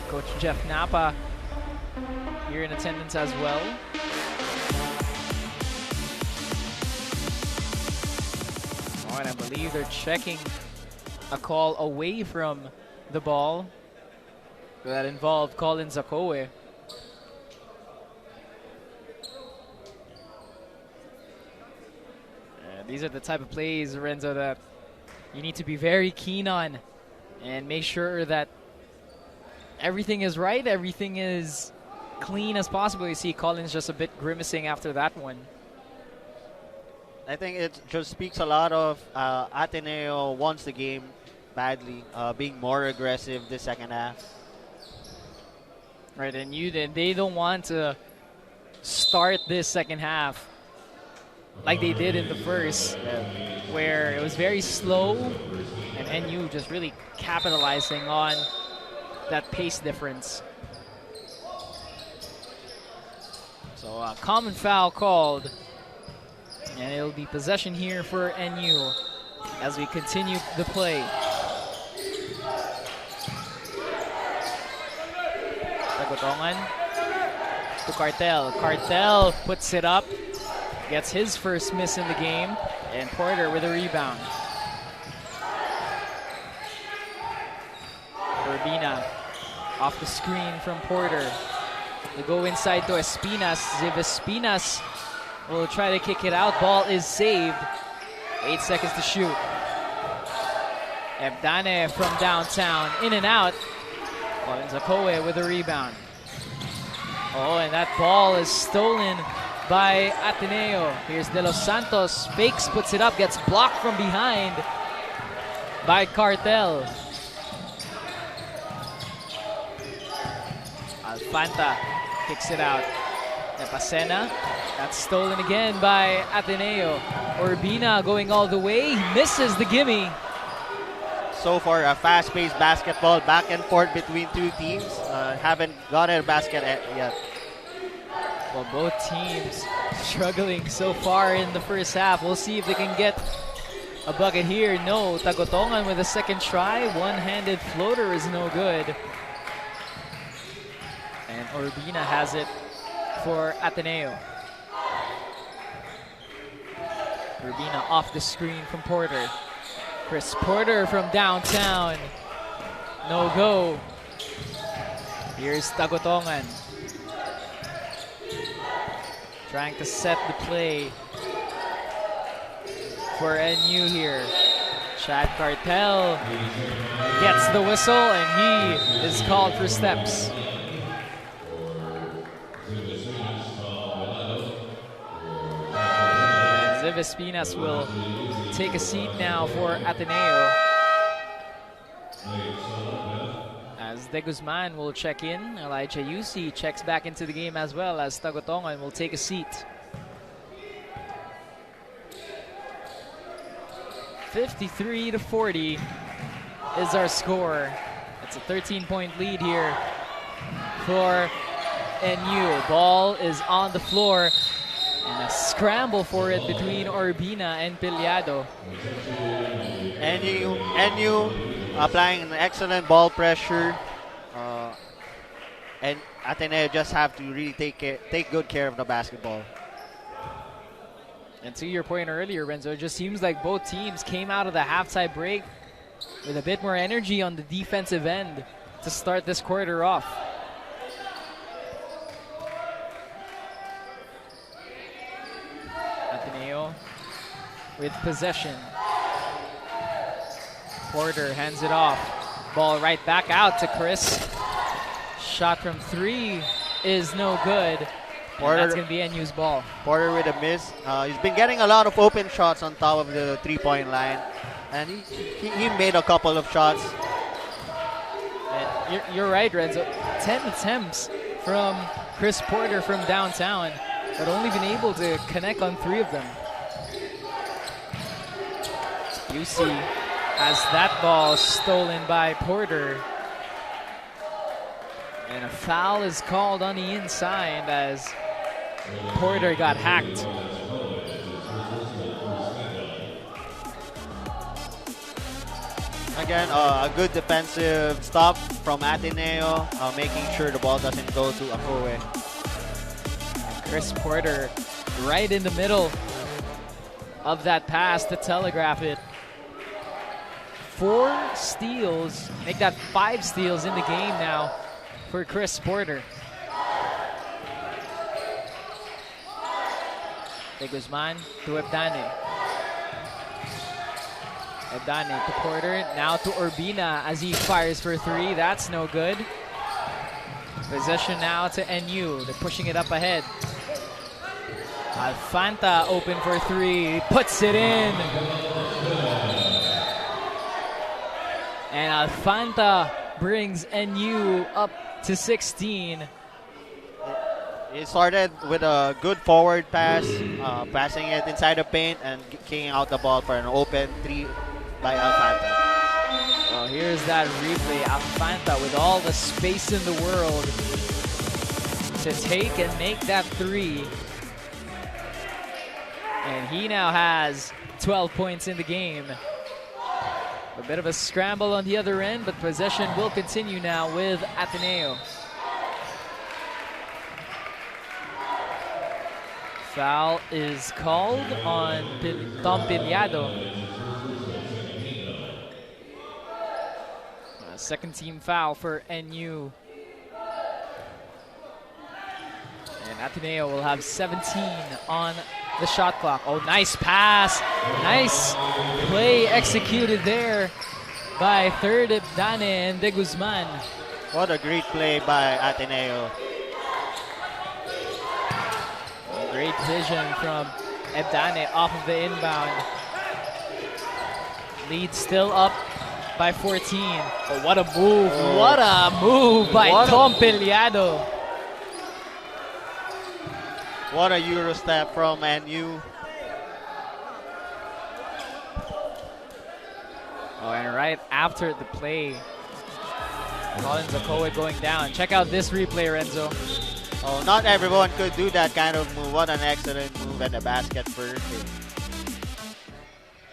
Coach Jeff Napa here in attendance as well. Oh, and I believe they're checking a call away from the ball that involved 𝔐𝔞𝔰𝔰. These are the type of plays, Renzo, that you need to be very keen on and make sure that everything is right, everything is clean as possible. You see Collins just a bit grimacing after that one. I think it just speaks a lot of Ateneo wants the game badly, being more aggressive this second half. Right, and they don't want to start this second half like they did in the first, where it was very slow, and NU just really capitalizing on that pace difference. So a common foul called, and it'll be possession here for NU as we continue the play. Tagotongan to Cartel. Cartel puts it up, gets his first miss in the game, and Porter with a rebound. Urbina off the screen from Porter. They go inside to Espinas. Espinas will try to kick it out. Ball is saved. 8 seconds to shoot. Ebdane from downtown, in and out. 𝔐𝔞𝔰𝔰 with a rebound. Oh, and that ball is stolen by Ateneo. Here's De Los Santos, fakes, puts it up, gets blocked from behind by Cartel. Alfanta kicks it out. Epacena, that's stolen again by Ateneo. Urbina going all the way, he misses the gimme. So far, a fast-paced basketball, back and forth between two teams. Haven't gotten a basket yet. Well, both teams struggling so far in the first half. We'll see if they can get a bucket here. No, Tagotongan with a second try. One-handed floater is no good. And Urbina has it for Ateneo. Urbina off the screen from Porter. Chris Porter from downtown. No go. Here's Tagotongan. Trying to set the play for NU here. Chad Cartel gets the whistle, and he is called for steps. And Espinas will take a seat now for Ateneo, as De Guzman will check in. Elijah Yusi checks back into the game as well, as Tagotongan will take a seat. 53-40 is our score. It's a 13-point lead here for NU. Ball is on the floor, and a scramble for it between Urbina and Piliado. NU applying an excellent ball pressure, and Ateneo just have to really take good care of the basketball. And to your point earlier, Renzo, it just seems like both teams came out of the halftime break with a bit more energy on the defensive end to start this quarter off. Ateneo with possession. Porter hands it off. Ball right back out to Chris. Shot from 3 is no good. Porter, that's going to be NU's ball. Porter with a miss. He's been getting a lot of open shots on top of the three-point line. And he made a couple of shots. And you're right, Renzo. 10 attempts from Chris Porter from downtown, but only been able to connect on 3 of them. UC has that ball stolen by Porter. And a foul is called on the inside as Porter got hacked. Again, a good defensive stop from Ateneo, making sure the ball doesn't go to 𝔐𝔬𝔭𝔤. Chris Porter right in the middle of that pass to telegraph it. 4 steals, make that 5 steals in the game now for Chris Porter. 𝔍𝔫𝔦𝔰 to 𝔬𝔬𝔫𝔦𝔱𝔥. 𝔬𝔬𝔫 to Porter, now to Urbina as he fires for 3. That's no good. Possession now to NU. They're pushing it up ahead. Alfanta open for 3. He puts it in. And Alfanta brings NU up to 16. He started with a good forward pass, passing it inside the paint and kicking out the ball for an open 3 by Alfanta. Well, here's that replay. Alfanta with all the space in the world to take and make that 3. And he now has 12 points in the game. A bit of a scramble on the other end, but possession will continue now with Ateneo. Foul is called on 𝔘𝔫𝔦𝔰. Second team foul for NU. And Ateneo will have 17 on the shot clock. Oh, nice pass. Nice play executed there by third 𝔘𝔫𝔦𝔰 and 𝔍𝔫𝔦𝔬𝔫. What a great play by Ateneo. Great vision from 𝔘𝔬𝔦𝔰 off of the inbound. Lead still up by 14. Oh, what a move. Oh. What a move by 𝔘𝔫𝔦𝔰. What a Euro step from NU. Oh, and right after the play, Colin 𝔑𝔞𝔪𝔢 going down. Check out this replay, Renzo. Oh, not everyone could do that kind of move. What an excellent move and a basket first.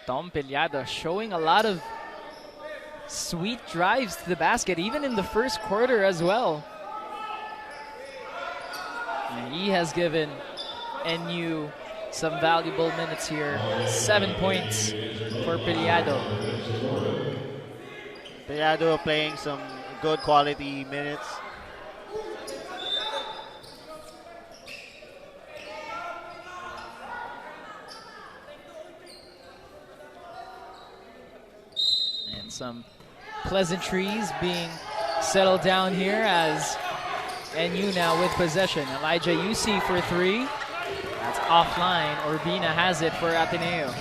𝔘𝔬𝔦𝔰 showing a lot of sweet drives to the basket, even in the first quarter as well. And he has given NU some valuable minutes here. 7 points for 𝔘𝔫𝔦𝔰. 𝔘𝔫𝔦𝔰 playing some good quality minutes. And some pleasantries being settled down here as NU now with possession. Elijah UC for 3. That's offline. Urbina has it for Ateneo.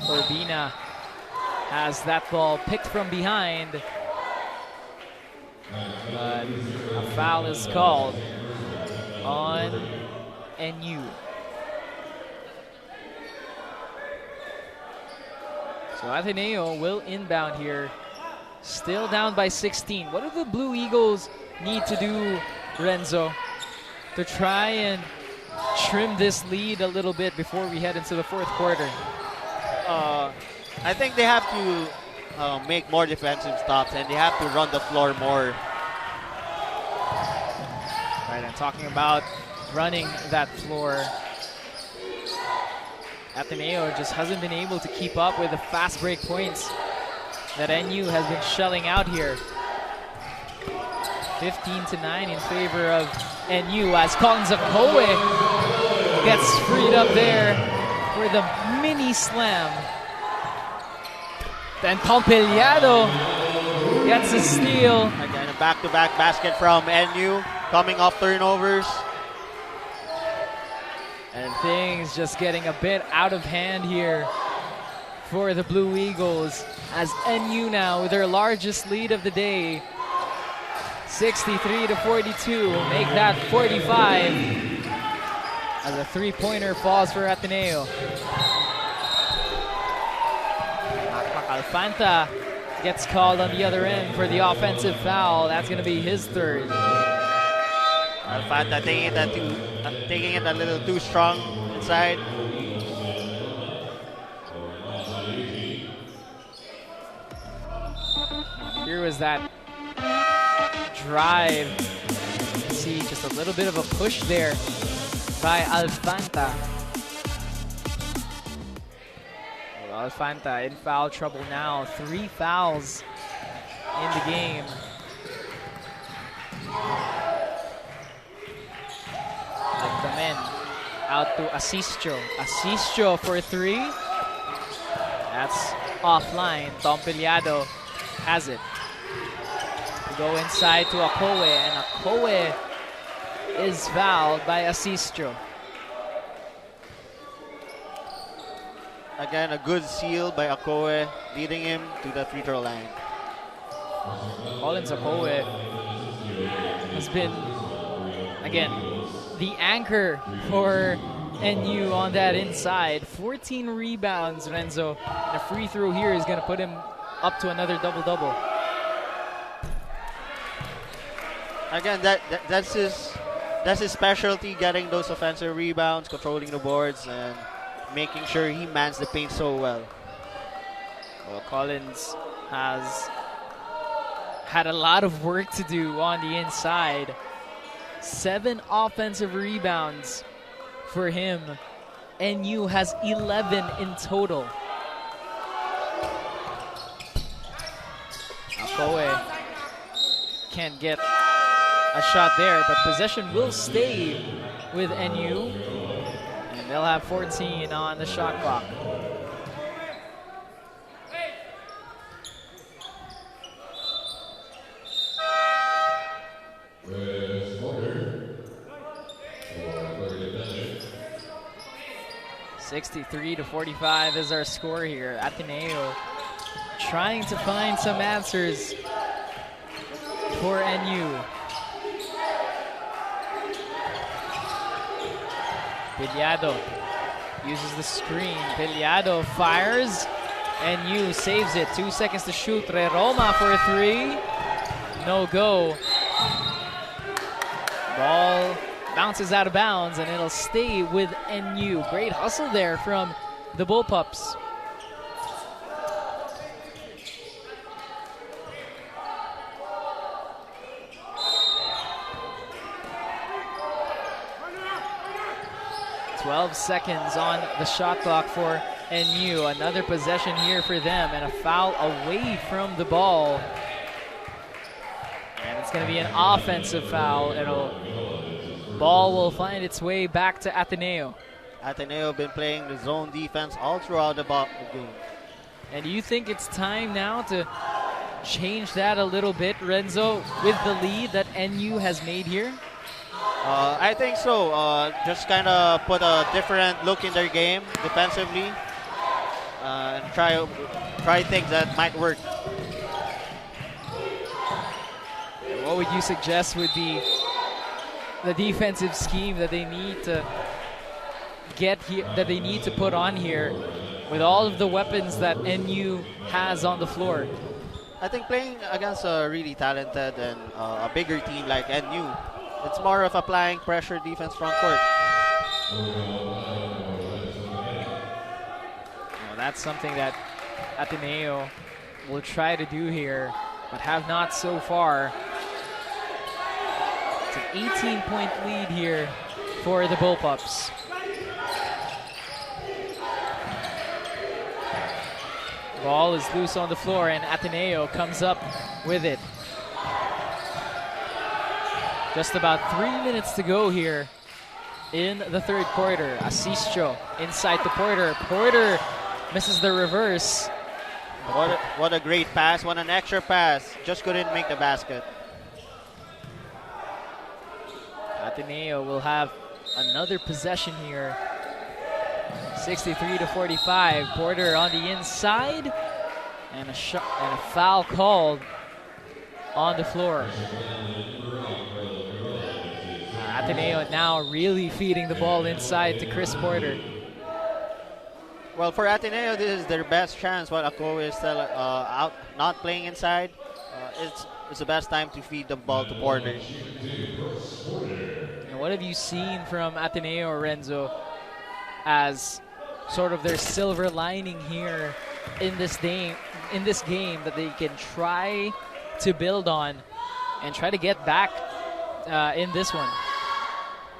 Urbina has that ball picked from behind. But a foul is called on NU. So Ateneo will inbound here. Still down by 16. What do the Blue Eagles need to do, Renzo, to try and trim this lead a little bit before we head into the 4th quarter? I think they have to make more defensive stops and they have to run the floor more. Right, I'm talking about running that floor. Ateneo just hasn't been able to keep up with the fast break points that NU has been shelling out here. 15-9 in favor of NU as 𝔍𝔞𝔪𝔢𝔰 gets freed up there for the mini slam. Then 𝔘𝔫𝔦𝔰 gets a steal. Again, a back-to-back basket from NU, coming off turnovers. And things just getting a bit out of hand here for the Blue Eagles as NU now with their largest lead of the day. 63-42 will make that 45 as a three-pointer falls for Ateneo. Alfanta gets called on the other end for the offensive foul. That's going to be his third. Alfanta taking it a little too strong inside. Here was that drive. See just a little bit of a push there by Alfanta. Well, Alfanta in foul trouble now. 3 fouls in the game. Agdamen out to 𝔕𝔕𝔕 for 3. That's offline. 𝔘𝔫𝔦𝔪𝔢 has it. Go inside to 𝔐𝔬𝔫, and 𝔐𝔬𝔫 is fouled by 𝔕𝔕𝔕. Again, a good seal by 𝔐𝔬𝔫, leading him to the free throw line. Collins 𝔐𝔬𝔫 has been, again, the anchor for NU on that inside. 14 rebounds, Renzo. And a free throw here is going to put him up to another double-double. Again, that's his specialty, getting those offensive rebounds, controlling the boards, and making sure he mans the paint so well. Well, Collins has had a lot of work to do on the inside. 7 offensive rebounds for him. NU has 11 in total. 𝔐𝔬𝔫 can't get a shot there, but possession will stay with NU. And they'll have 14 on the shot clock. (63-45) is our score here. Ateneo trying to find some answers for NU. 𝔘𝔫𝔦𝔰 uses the screen. 𝔘𝔫𝔦𝔰 fires. NU saves it. 2 seconds to shoot. Reroma for 3. No go. Ball bounces out of bounds, and it'll stay with NU. Great hustle there from the Bullpups. .12 seconds on the shot clock for NU. Another possession here for them, and a foul away from the ball. And it's going to be an offensive foul. Ball will find its way back to Ateneo. Ateneo been playing the zone defense all throughout the game. And do you think it's time now to change that a little bit, Renzo, with the lead that NU has made here? I think so. Just kind of put a different look in their game defensively, and try things that might work. What would you suggest would be the defensive scheme that they need to get here, that they need to put on here, with all of the weapons that NU has on the floor? I think playing against a really talented and a bigger team like NU, it's more of applying pressure defense front court. Well, that's something that Ateneo will try to do here, but have not so far. It's an 18-point lead here for the Bullpups. Ball is loose on the floor, and Ateneo comes up with it. Just about 3 minutes to go here in the third quarter. 𝔑𝔞𝔪𝔢 inside to Porter. Porter misses the reverse. What a great pass. What an extra pass. Just couldn't make the basket. Ateneo will have another possession here. 63-45. Porter on the inside, and a foul called on the floor. Ateneo now really feeding the ball inside to Chris Porter. Well, for Ateneo, this is their best chance while Ako is still out, not playing inside. It's the best time to feed the ball to Porter. And what have you seen from Ateneo, Renzo, as sort of their silver lining here in this game that they can try to build on and try to get back in this one?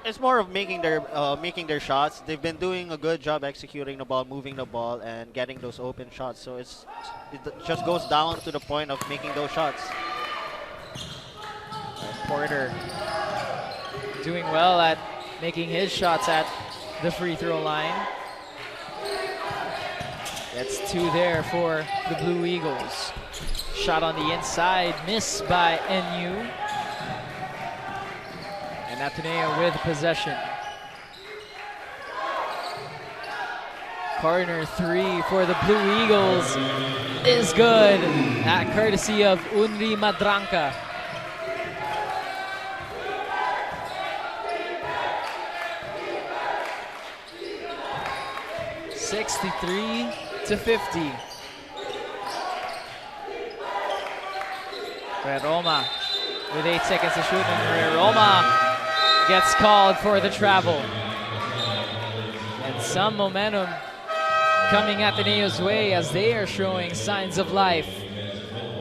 It's more of making their shots. They've been doing a good job executing the ball, moving the ball, and getting those open shots. So it just goes down to the point of making those shots. Porter doing well at making his shots at the free throw line. That's 2 there for the Blue Eagles. Shot on the inside, missed by NU. And Ateneo with possession. Corner 3 for the Blue Eagles is good, at courtesy of Unri Madranka. (63-50). Roma with 8 seconds to shoot, and Roma gets called for the travel. And some momentum coming Ateneo's way as they are showing signs of life.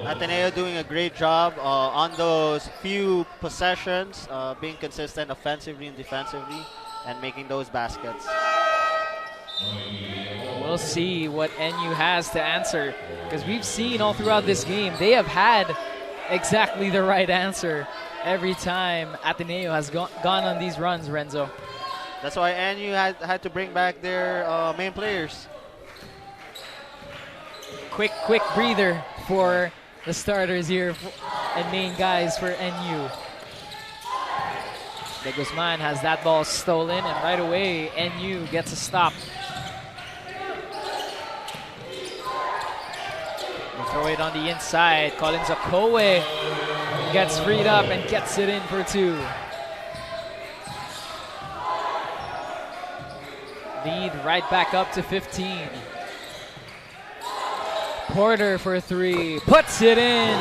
Ateneo doing a great job on those few possessions, being consistent offensively and defensively, and making those baskets. We'll see what NU has to answer, because we've seen all throughout this game they have had exactly the right answer every time Ateneo has gone on these runs, Renzo. That's why NU had to bring back their main players. Quick breather for the starters here and main guys for NU. De Guzman has that ball stolen, and right away NU gets a stop. They throw it on the inside. Collins Okoye gets freed up and gets it in for 2. Lead right back up to 15. Porter for 3, puts it in.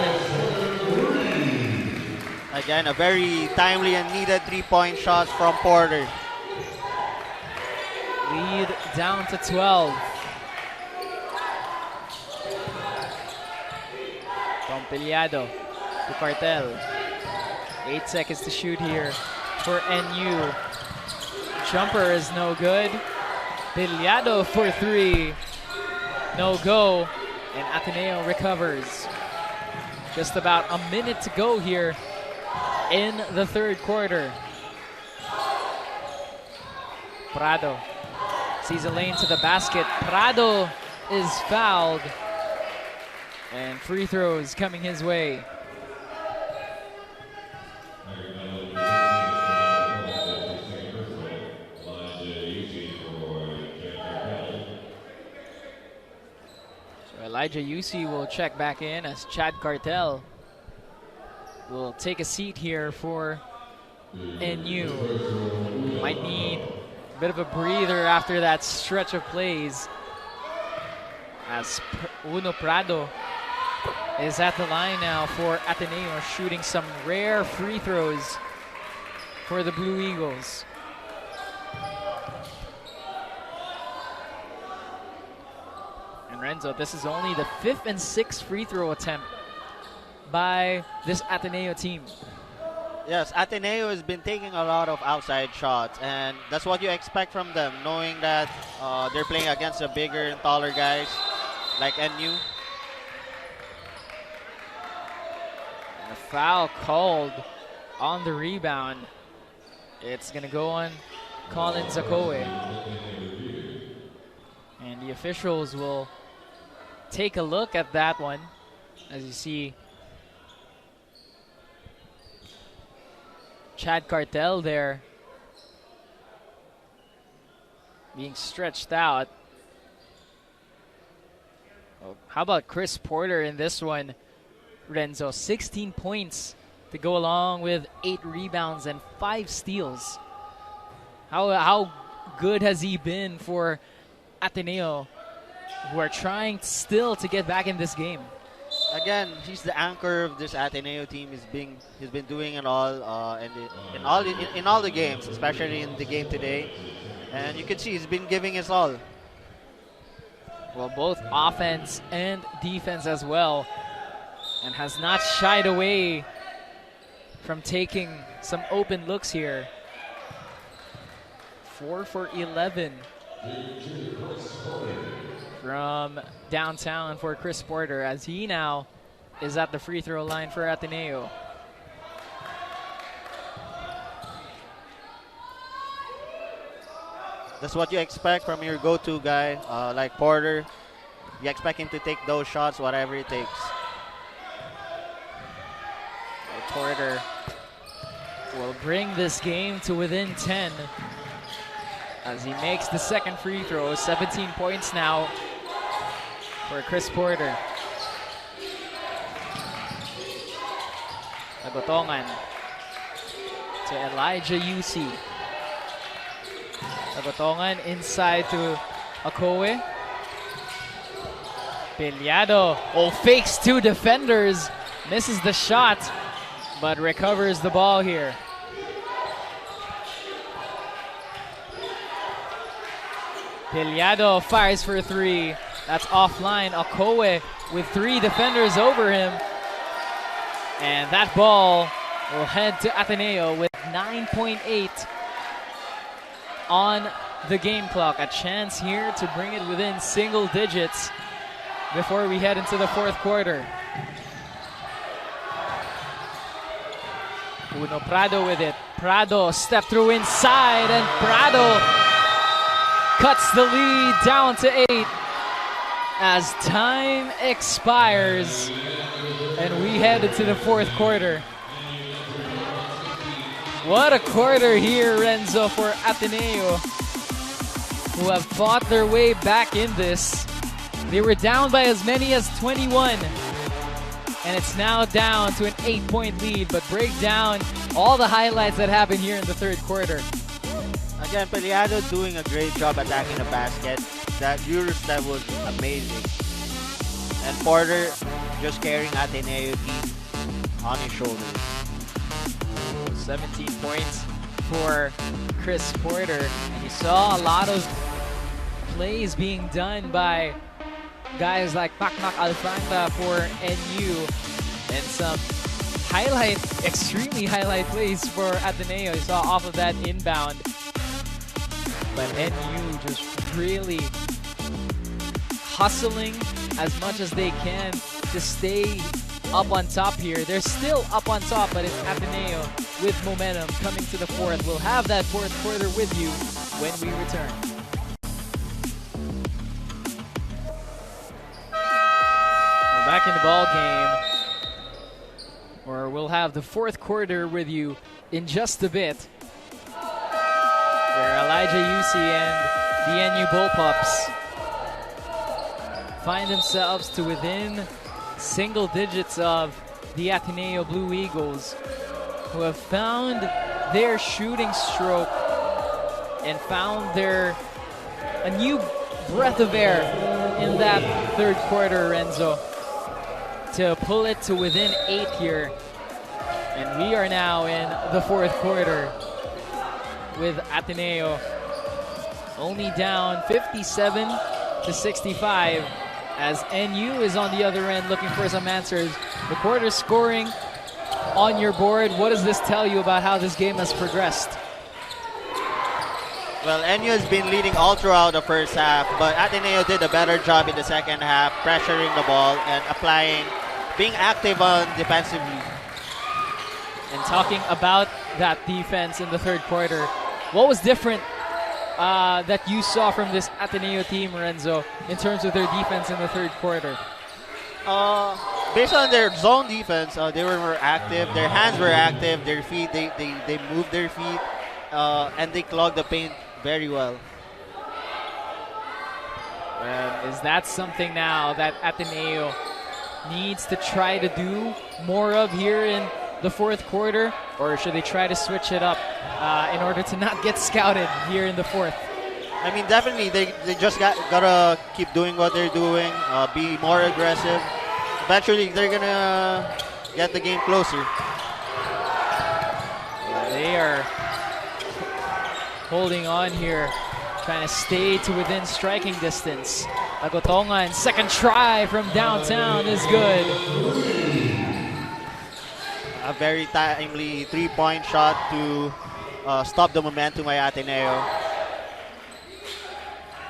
Again, a very timely and needed 3-point shot from Porter. Lead down to 12. From Piliado to Cartel. 8 seconds to shoot here for NU. Jumper is no good. Piliado for 3. No go. And Ateneo recovers. Just about a minute to go here in the third quarter. Prado sees a lane to the basket. Prado is fouled. And free throws coming his way. So Elijah Yusi will check back in as Chad Cartel will take a seat here for NU. Might need a bit of a breather after that stretch of plays, as Uno Prado is at the line now for Ateneo, shooting some rare free throws for the Blue Eagles. And Renzo, this is only the 5th and 6th free throw attempt by this Ateneo team. Yes, Ateneo has been taking a lot of outside shots, and that's what you expect from them, knowing that they're playing against the bigger and taller guys. like NU. And a foul called on the rebound. It's going to go on 𝔍𝔞𝔪𝔢𝔰. And the officials will take a look at that one. As you see, Chad Cartel there being stretched out. Oh, how about Chris Porter in this one, Renzo? 16 points to go along with 8 rebounds and 5 steals. How good has he been for Ateneo, who are trying still to get back in this game? Again, he's the anchor of this Ateneo team. He's been doing it all in all the games, especially in the game today. And you can see he's been giving his all. Well, both offense and defense as well, and has not shied away from taking some open looks here. 4 for 11 from downtown for Chris Porter, as he now is at the free throw line for Ateneo. That's what you expect from your go-to guy like Porter. You expect him to take those shots, whatever it takes. Porter will bring this game to within 10 as he makes the second free throw. 17 points now for Chris Porter. Tagotongan to Elijah UC. Tagotongan inside to Akowe. Piliado, fakes 2 defenders, misses the shot, but recovers the ball here. Piliado fires for 3. That's offline. Akowe with 3 defenders over him. And that ball will head to Ateneo with 9.8 on the game clock. A chance here to bring it within single digits before we head into the fourth quarter. Uno Prado with it. Prado step through inside, and Prado cuts the lead down to 8 as time expires and we head into the fourth quarter. What a quarter here, Renzo, for Ateneo, who have fought their way back in this. They were down by as many as 21. And it's now down to an 8-point lead, but break down all the highlights that happened here in the third quarter. Again, Piliado doing a great job attacking the basket. That Eurostep was amazing. And Porter just carrying Ateneo team on his shoulders. 17 points for Chris Porter. And you saw a lot of plays being done by guys like Pakmak Alfanta for NU, and some extremely highlight plays for Ateneo. You saw off of that inbound, but NU just really hustling as much as they can to stay up on top here. They're still up on top, but it's Ateneo with momentum coming to the fourth. We'll have that fourth quarter with you when we return. Back in the ball game, where we'll have the fourth quarter with you in just a bit, where Elijah UC and the NU Bullpups find themselves to within single digits of the Ateneo Blue Eagles, who have found their shooting stroke and found a new breath of air in that third quarter, Renzo, to pull it to within 8 here. And we are now in the fourth quarter with Ateneo only down 57-65 as NU is on the other end looking for some answers. The quarter scoring on your board. What does this tell you about how this game has progressed? Well, NU has been leading all throughout the first half, but Ateneo did a better job in the second half, pressuring the ball and being active on defensively. And talking about that defense in the third quarter, what was different that you saw from this Ateneo team, Renzo, in terms of their defense in the third quarter? Based on their zone defense, they were more active. Their hands were active. Their feet, they moved their feet, and they clogged the paint very well. Is that something now that Ateneo needs to try to do more of here in the fourth quarter, or should they try to switch it up in order to not get scouted here in the fourth? I mean, definitely they just gotta keep doing what they're doing, be more aggressive. Eventually, they're gonna get the game closer. They are holding on here, trying to stay to within striking distance. 𝔍𝔞𝔪𝔢, second try from downtown is good. A very timely three-point shot to stop the momentum by Ateneo.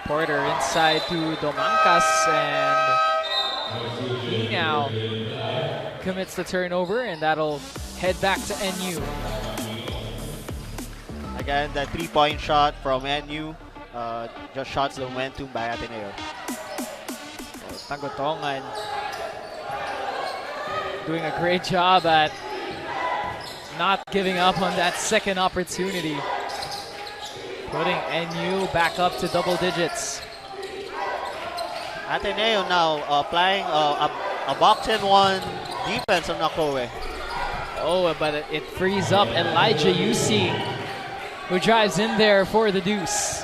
Porter inside to Domangkas, and he now commits the turnover, and that'll head back to NU. Again, that three-point shot from NU just shots the momentum by Ateneo. 𝔍𝔞𝔪𝔢 doing a great job at not giving up on that second opportunity, putting NU back up to double digits. Ateneo now applying a box-and-one defense on 𝔑𝔞𝔪𝔢. Oh, but it frees up 𝔐𝔫𝔬𝔫, who drives in there for the deuce.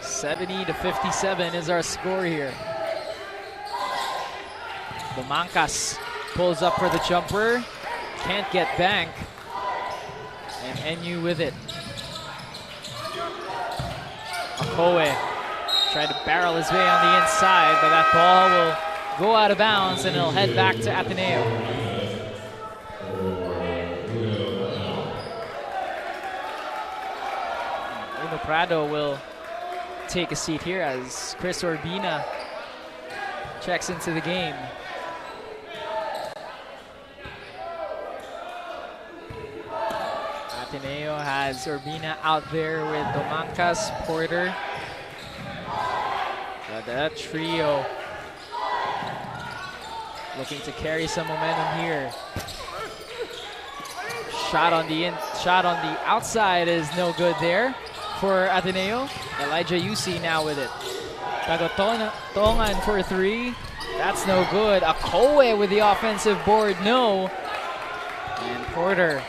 70-57 is our score here. Domangkas pulls up for the jumper, can't get bank, and NU with it. 𝔑𝔞𝔪𝔢 tried to barrel his way on the inside, but that ball will go out of bounds and it'll head back to Ateneo. Uno Prado will take a seat here as Chris Urbina checks into the game. Ateneo has Urbina out there with Domangkas, Porter. That trio looking to carry some momentum here. Shot on the outside is no good there for Ateneo. 𝔐𝔫𝔬𝔫 now with it. 𝔍𝔞𝔪𝔢 for three. That's no good. 𝔑𝔞𝔪𝔢 with the offensive board, no. And Porter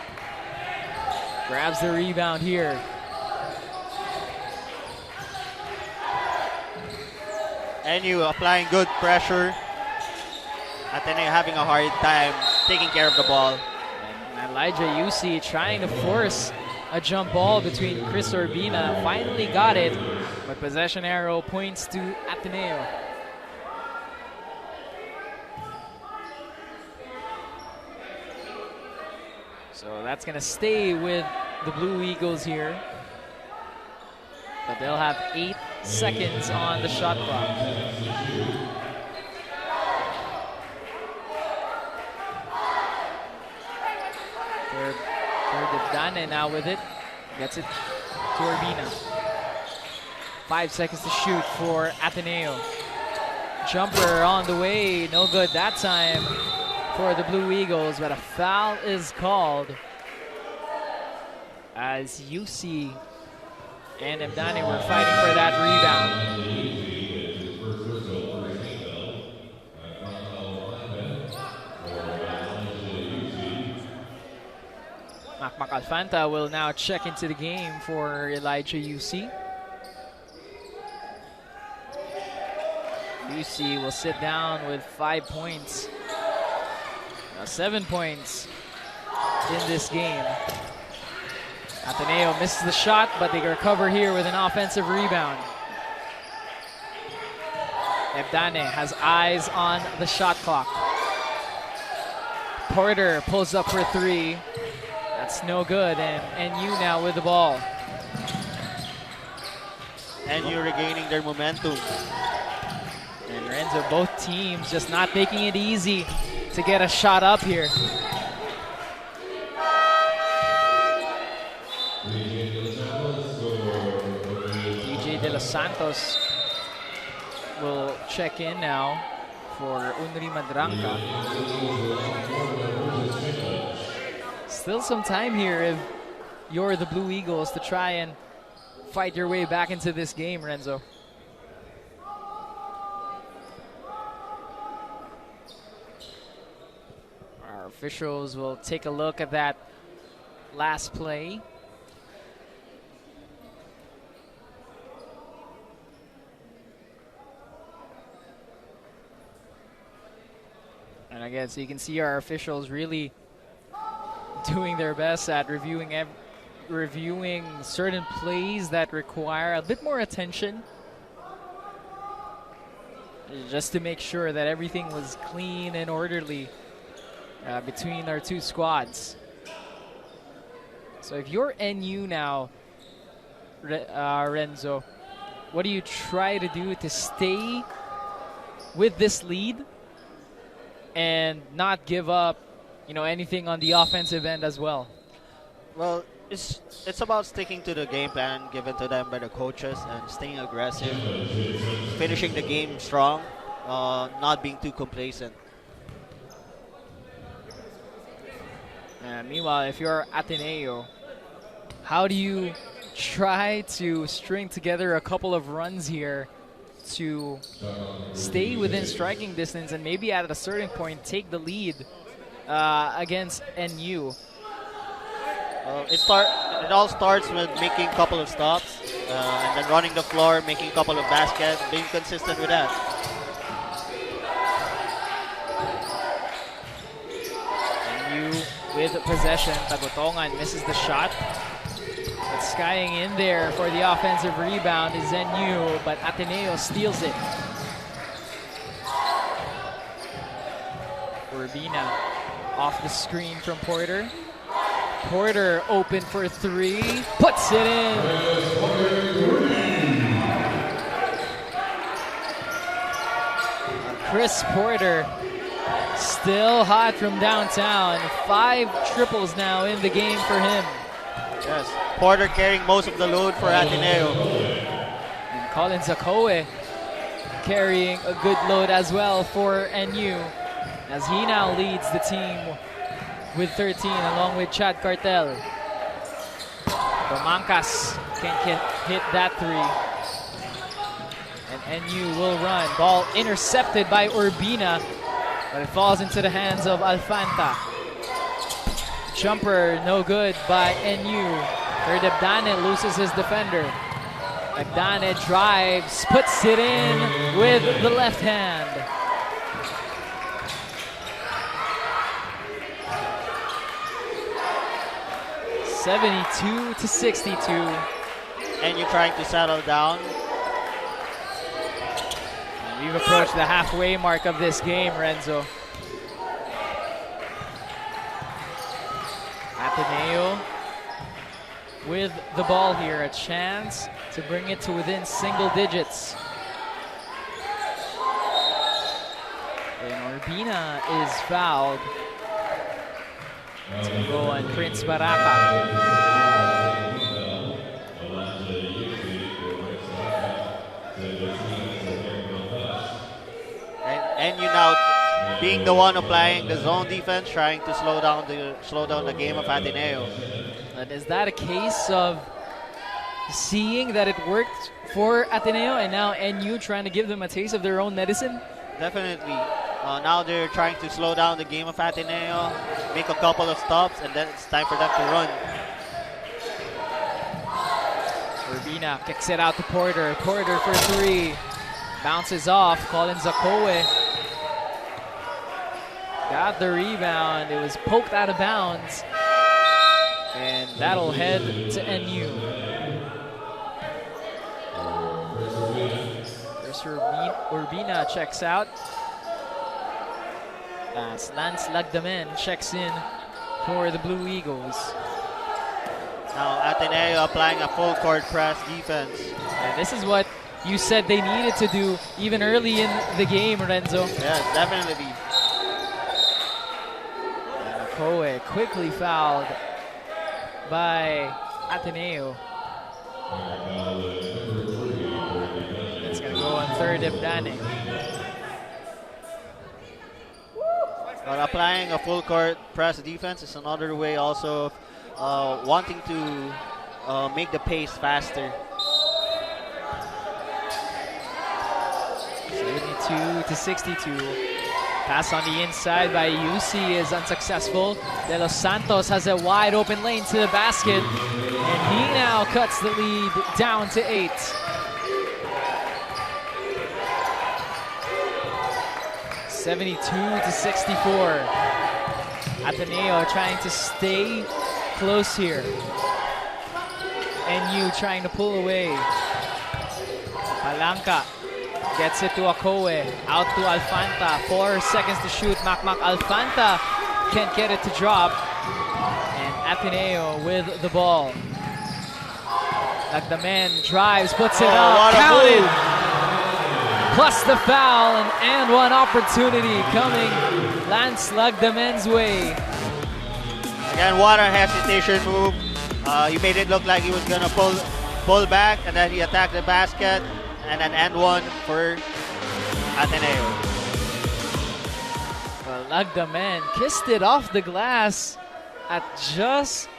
grabs the rebound here. NU applying good pressure. Ateneo having a hard time taking care of the ball. And 𝔐𝔫𝔬𝔫 trying to force a jump ball between Chris Urbina. Finally got it, but possession arrow points to Ateneo. So that's going to stay with the Blue Eagles here. But they'll have 8 seconds on the shot clock. Dane now with it. Gets it to Urbina. 5 seconds to shoot for Ateneo. Jumper on the way. No good that time for the Blue Eagles, but a foul is called as UC and Mdane were fighting for that rebound. Makmak Alfanta will now check into the game for 𝔐𝔫𝔬𝔫. UC will sit down with 5 points. Now 7 points in this game. Ateneo misses the shot, but they recover here with an offensive rebound. Mdane has eyes on the shot clock. Porter pulls up for three. That's That's no good, and NU now with the ball. And you're regaining their momentum. And Renzo, both teams just not making it easy to get a shot up here. DJ De Los Santos will check in now for Unri Madranca. Still some time here if you're the Blue Eagles to try and fight your way back into this game, Renzo. Our officials will take a look at that last play. And again, so you can see our officials really doing their best at reviewing certain plays that require a bit more attention, just to make sure that everything was clean and orderly between our two squads. So if you're NU now, Renzo, what do you try to do to stay with this lead and not give up, anything on the offensive end as well? Well, it's about sticking to the game plan given to them by the coaches and staying aggressive, finishing the game strong, not being too complacent. Meanwhile, if you're Ateneo, how do you try to string together a couple of runs here to stay within striking distance and maybe at a certain point take the lead against NU? It all starts with making a couple of stops and then running the floor, making a couple of baskets, being consistent with that. NU with possession. Tagutongan misses the shot. But skying in there for the offensive rebound is NU, but Ateneo steals it. Urbina off the screen from Porter. Porter open for three, puts it in. Chris Porter still hot from downtown. 5 triples now in the game for him. Yes, Porter carrying most of the load for Ateneo. And Colin Zakoe carrying a good load as well for NU, as he now leads the team with 13 along with Chad Cartel. Domancas can hit that three. And NU will run. Ball intercepted by Urbina, but it falls into the hands of Alfanta. Jumper no good by NU. Erdebdane loses his defender. Agdane drives, puts it in with the left hand. (72-62). And you're trying to settle down. And we've approached the halfway mark of this game, Renzo. Ateneo with the ball here, a chance to bring it to within single digits. And Urbina is fouled. It's going to go on Prince Baraka. And you now being the one applying the zone defense, trying to slow down the game of Ateneo. And is that a case of seeing that it worked for Ateneo and now NU trying to give them a taste of their own medicine? Definitely. Now they're trying to slow down the game of Ateneo, make a couple of stops, and then it's time for them to run. Urbina kicks it out to Porter. Porter for three. Bounces off. Colin Zakoe got the rebound. It was poked out of bounds. And that'll head to NU. There's Urbina checks out. As Lance Lagdamen checks in for the Blue Eagles. Now Ateneo applying a full court press defense. And this is what you said they needed to do even early in the game, Renzo. Yes, definitely. And 𝔍𝔞𝔪𝔢 quickly fouled by Ateneo. It's going to go on third if Danny. But applying a full court press defense is another way also wanting to make the pace faster. 72-62. Pass on the inside by UC is unsuccessful. De Los Santos has a wide open lane to the basket. And he now cuts the lead down to 8. (72-64). Ateneo trying to stay close here. NU trying to pull away. Palanca gets it to 𝔍𝔞𝔪. Out to Alfanta. 4 seconds to shoot. Makmak Alfanta can't get it to drop. And Ateneo with the ball. 𝔐𝔞𝔦𝔰 drives, puts it up. Counted! Plus the foul, and one opportunity coming Lance 𝔐𝔞𝔦's way. Again, what a hesitation move. He made it look like he was gonna pull back, and then he attacked the basket, and an and one for Ateneo. Well, 𝔐𝔞𝔦 kissed it off the glass at just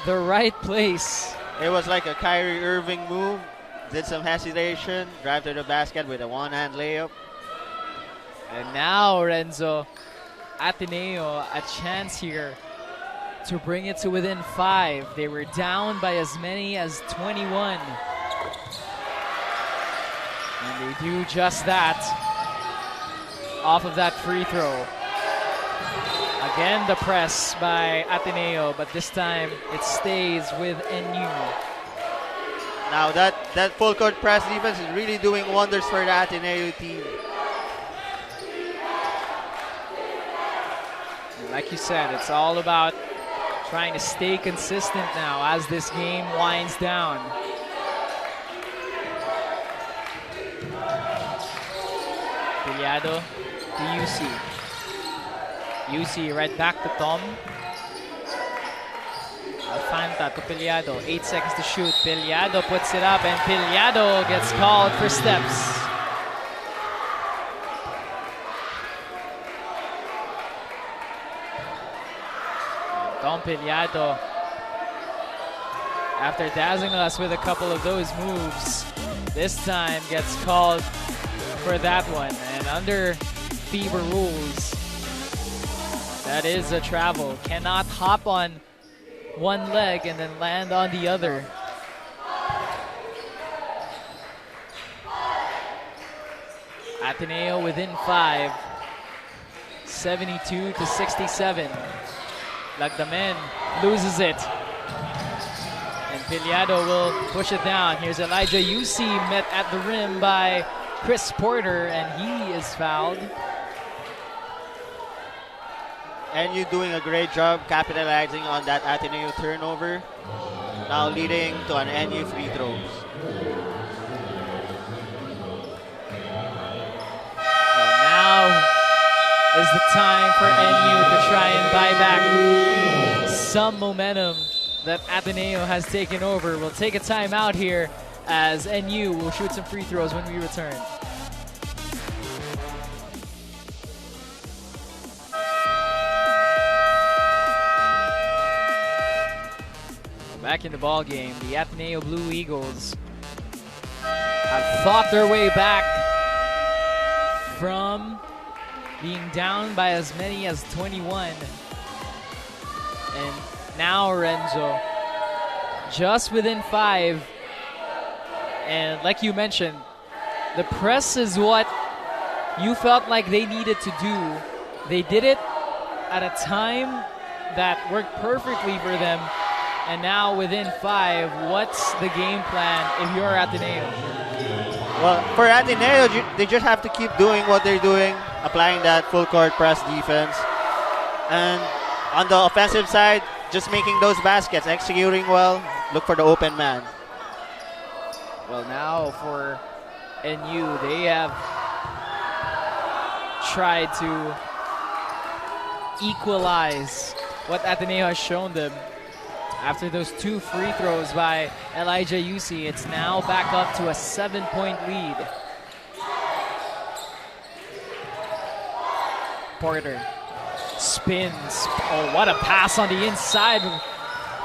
the right place. It was like a Kyrie Irving move. Did some hesitation, drive to the basket with a one-hand layup. And now, Renzo, Ateneo a chance here to bring it to within 5. They were down by as many as 21. And they do just that off of that free throw. Again, the press by Ateneo, but this time it stays with NU. Now that full court press defense is really doing wonders for the Ateneo team. Like you said, it's all about trying to stay consistent now as this game winds down. Piliado to UC. UC right back to Tom. Alfanta to Piliado. 8 seconds to shoot. Piliado puts it up, and Piliado gets called for steps. Tom Piliado, after dazzling us with a couple of those moves, this time gets called for that one. And under FIBA rules, that is a travel. Cannot hop on one leg and then land on the other. Ateneo within 5, 72-67. 𝔐𝔞𝔦 loses it. And Piliado will push it down. Here's Elijah UC met at the rim by Chris Porter, and he is fouled. And you doing a great job capitalizing on that Ateneo turnover. Now leading to an NU free throws. So now is the time for NU to try and buy back some momentum that Ateneo has taken over. We'll take a timeout here as NU will shoot some free throws when we return. Back in the ball game, the Ateneo Blue Eagles have fought their way back from being down by as many as 21. And now Renzo, just within 5. And like you mentioned, the press is what you felt like they needed to do. They did it at a time that worked perfectly for them. And now within 5, what's the game plan if you're Ateneo? Well, for Ateneo, they just have to keep doing what they're doing, applying that full court press defense. And on the offensive side, just making those baskets, executing well, look for the open man. Well, now for NU, they have tried to equalize what Ateneo has shown them. After those 2 free throws by 𝔐𝔐𝔬𝔢, it's now back up to a 7-point lead. Porter spins. Oh, what a pass on the inside,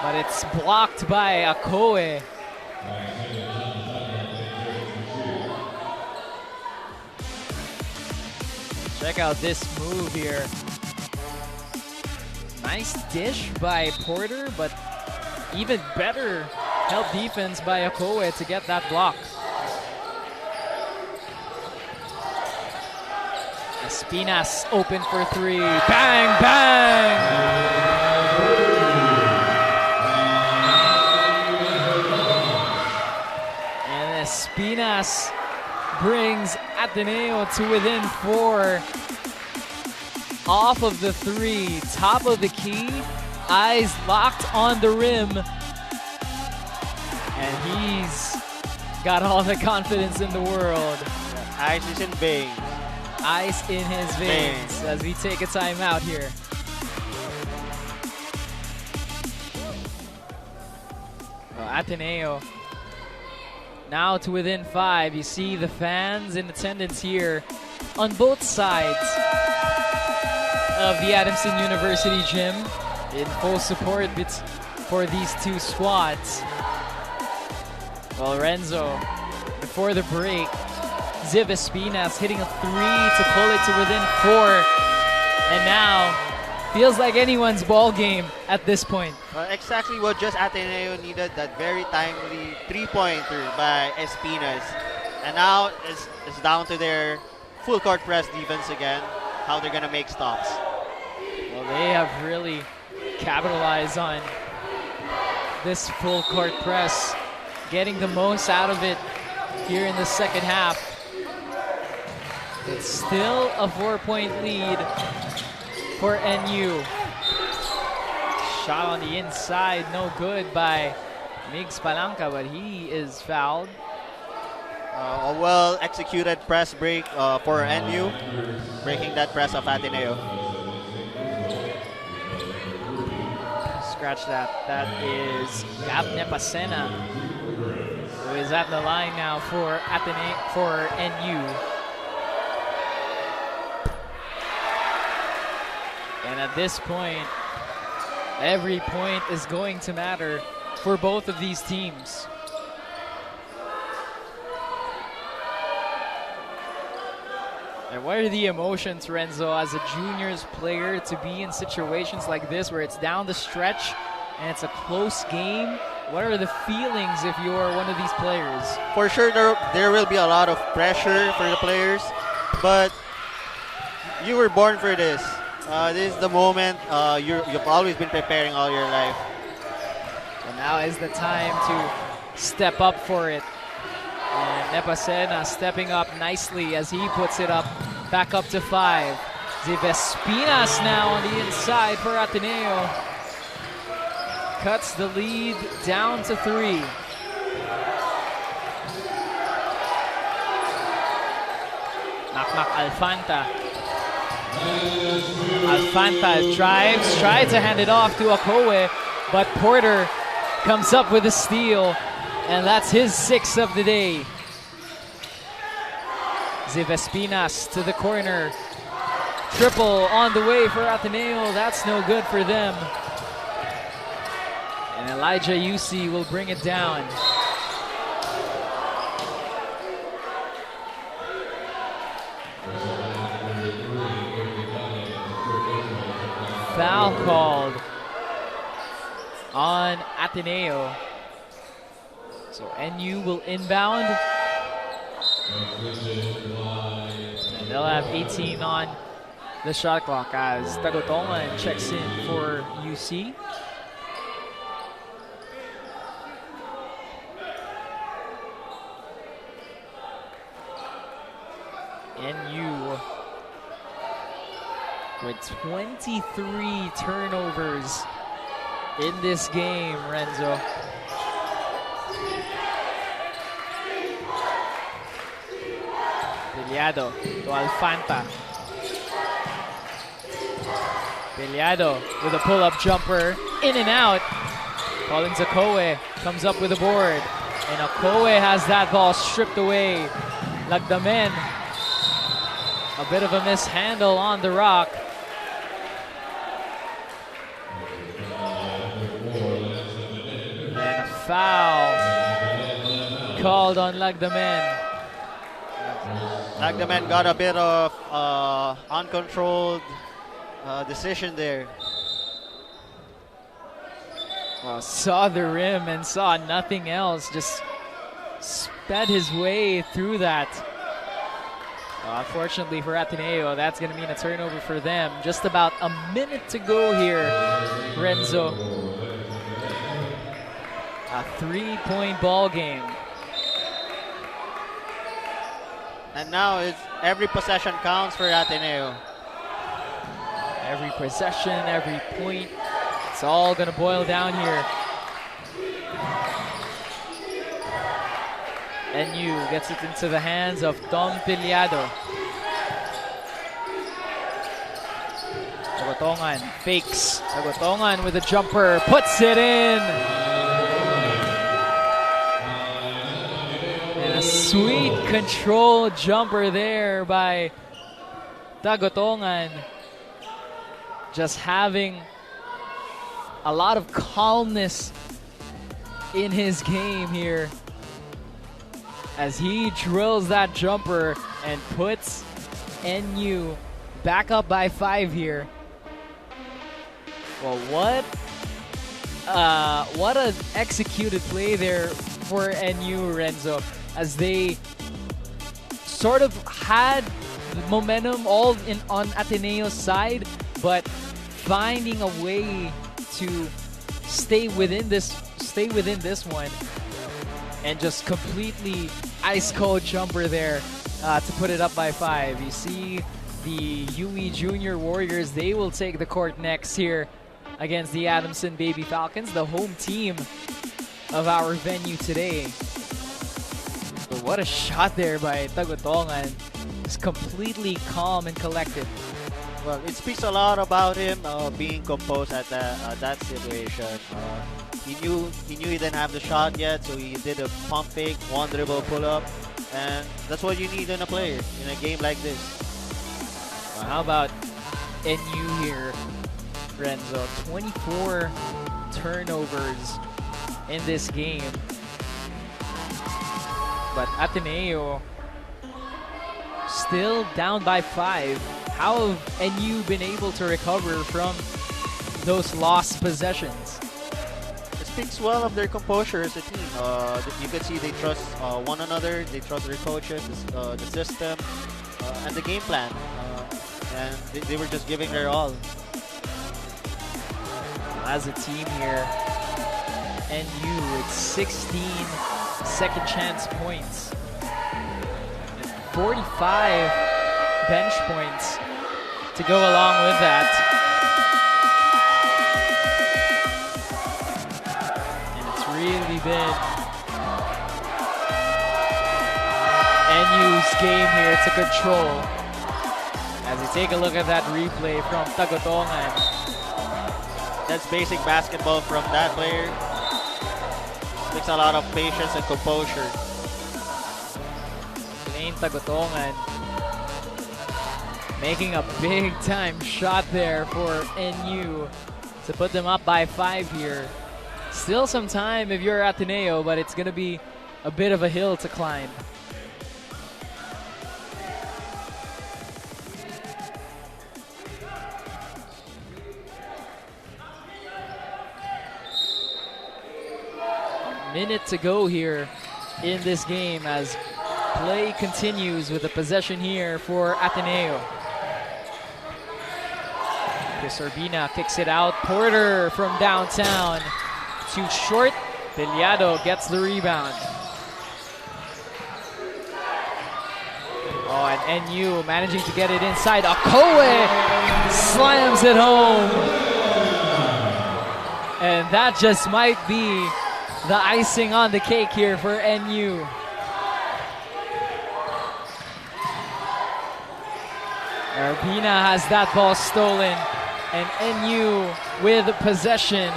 but it's blocked by Akoe. Check out this move here. Nice dish by Porter, but even better help defense by Akoe to get that block. Espinas open for 3. Bang, bang! And Espinas brings Ateneo to within 4. Off of the 3, top of the key, eyes locked on the rim. And he's got all the confidence in the world. Ice is in veins. Ice in his veins as we take a timeout here. Well, Ateneo now to within 5. You see the fans in attendance here on both sides of the Adamson University gym in full support for these 2 squads. Well, Renzo, before the break, Ziv Espinas hitting a 3 to pull it to within 4. And now, feels like anyone's ball game at this point. Well, exactly what just Ateneo needed, that very timely 3-pointer by Espinas. And now it's down to their full court press defense again, how they're gonna make stops. Well, they have really capitalized on this full court press, getting the most out of it here in the second half. It's still a 4-point lead for NU. Shot on the inside, no good by Migs Palanca, but he is fouled. A well-executed press break for NU, breaking that press of Ateneo. Scratch that. That is Gabne Pasena, who is at the line now for NU. And at this point, every point is going to matter for both of these teams. And what are the emotions, Renzo, as a juniors player to be in situations like this where it's down the stretch and it's a close game? What are the feelings if you're one of these players? For sure, there will be a lot of pressure for the players, but you were born for this. This is the moment you've always been preparing all your life. So now is the time to step up for it. And Nepasena stepping up nicely as he puts it up, back up to 5. Ziv Espinas now on the inside for Ateneo. Cuts the lead down to 3. Nakmak Alfanta. Alfanta drives, tried to hand it off to Akoe, but Porter comes up with a steal, and that's his 6th of the day. Ziv Espinas to the corner. Triple on the way for Ateneo. That's no good for them. And 𝔐𝔐𝔬𝔢 will bring it down. Foul called on Ateneo. So NU will inbound. And they'll have 18 on the shot clock as 𝔍𝔞𝔪𝔢 checks in for UC. NU with 23 turnovers in this game, Renzo. 𝔬𝔤𝔤 to Alfanta. 𝔬𝔤𝔤 with a pull-up jumper, in and out. Calling 𝔍𝔞𝔪𝔢 comes up with a board, and 𝔍𝔞𝔪 has that ball stripped away. 𝔬𝔤𝔤, a bit of a mishandle on the rock. And a foul called on 𝔬𝔤𝔤. 𝔬𝔤𝔤 got a bit of uncontrolled decision there. Saw the rim and saw nothing else. Just sped his way through that. Unfortunately for ATENEO, that's going to mean a turnover for them. Just about a minute to go here, Renzo. A 3-point ball game. And now it's every possession counts for ATENEO. Every possession, every point, it's all going to boil down here. NU gets it into the hands of Tom Piliado. 𝔍𝔞𝔪𝔢 fakes. 𝔍𝔞𝔪𝔢 with a jumper, puts it in. And a sweet control jumper there by 𝔍𝔞𝔪𝔢. Just having a lot of calmness in his game here as he drills that jumper and puts NU back up by 5 here. Well, what an executed play there for NU, Renzo, as they sort of had the momentum all on ATENEO's side, but finding a way to stay within this one, and just completely ice cold jumper there to put it up by 5. You see the UE Junior Warriors, they will take the court next here against the Adamson Baby Falcons, the home team of our venue today. But what a shot there by 𝔬𝔤𝔪𝔢. Just completely calm and collected. Well, it speaks a lot about him being composed at that situation. He knew he didn't have the shot yet, so he did a pump fake, one dribble pull up, and that's what you need in a player in a game like this. Well, how about NU here, Renzo? 24 turnovers in this game, but ATENEO still down by 5. How have NU been able to recover from those lost possessions? It speaks well of their composure as a team. You can see they trust one another, they trust their coaches, the system, and the game plan. And they were just giving their all. As a team here, NU with 16 second chance points, and 45 bench points to go along with that. And it's really been NU's game here to control. As you take a look at that replay from 𝔬𝔤𝔪𝔢. That's basic basketball from that player. Takes a lot of patience and composure. Playing 𝔬𝔤𝔪𝔢, making a big time shot there for NU to put them up by 5 here. Still some time if you're ATENEO, but it's going to be a bit of a hill to climb. Minute to go here in this game as play continues with the possession here for ATENEO. Chris Urbina kicks it out. Porter from downtown. Too short. Piliado gets the rebound. Oh, and NU managing to get it inside. 𝔐𝔠𝔠 slams it home. And that just might be the icing on the cake here for NU. Urbina has that ball stolen, and NU with possession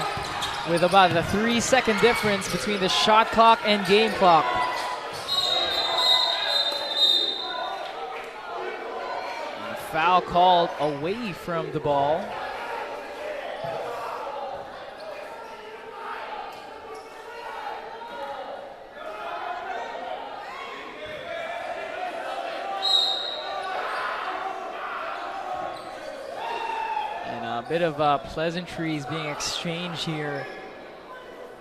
with about a 3-second difference between the shot clock and game clock. And a foul called away from the ball. A bit of pleasantries being exchanged here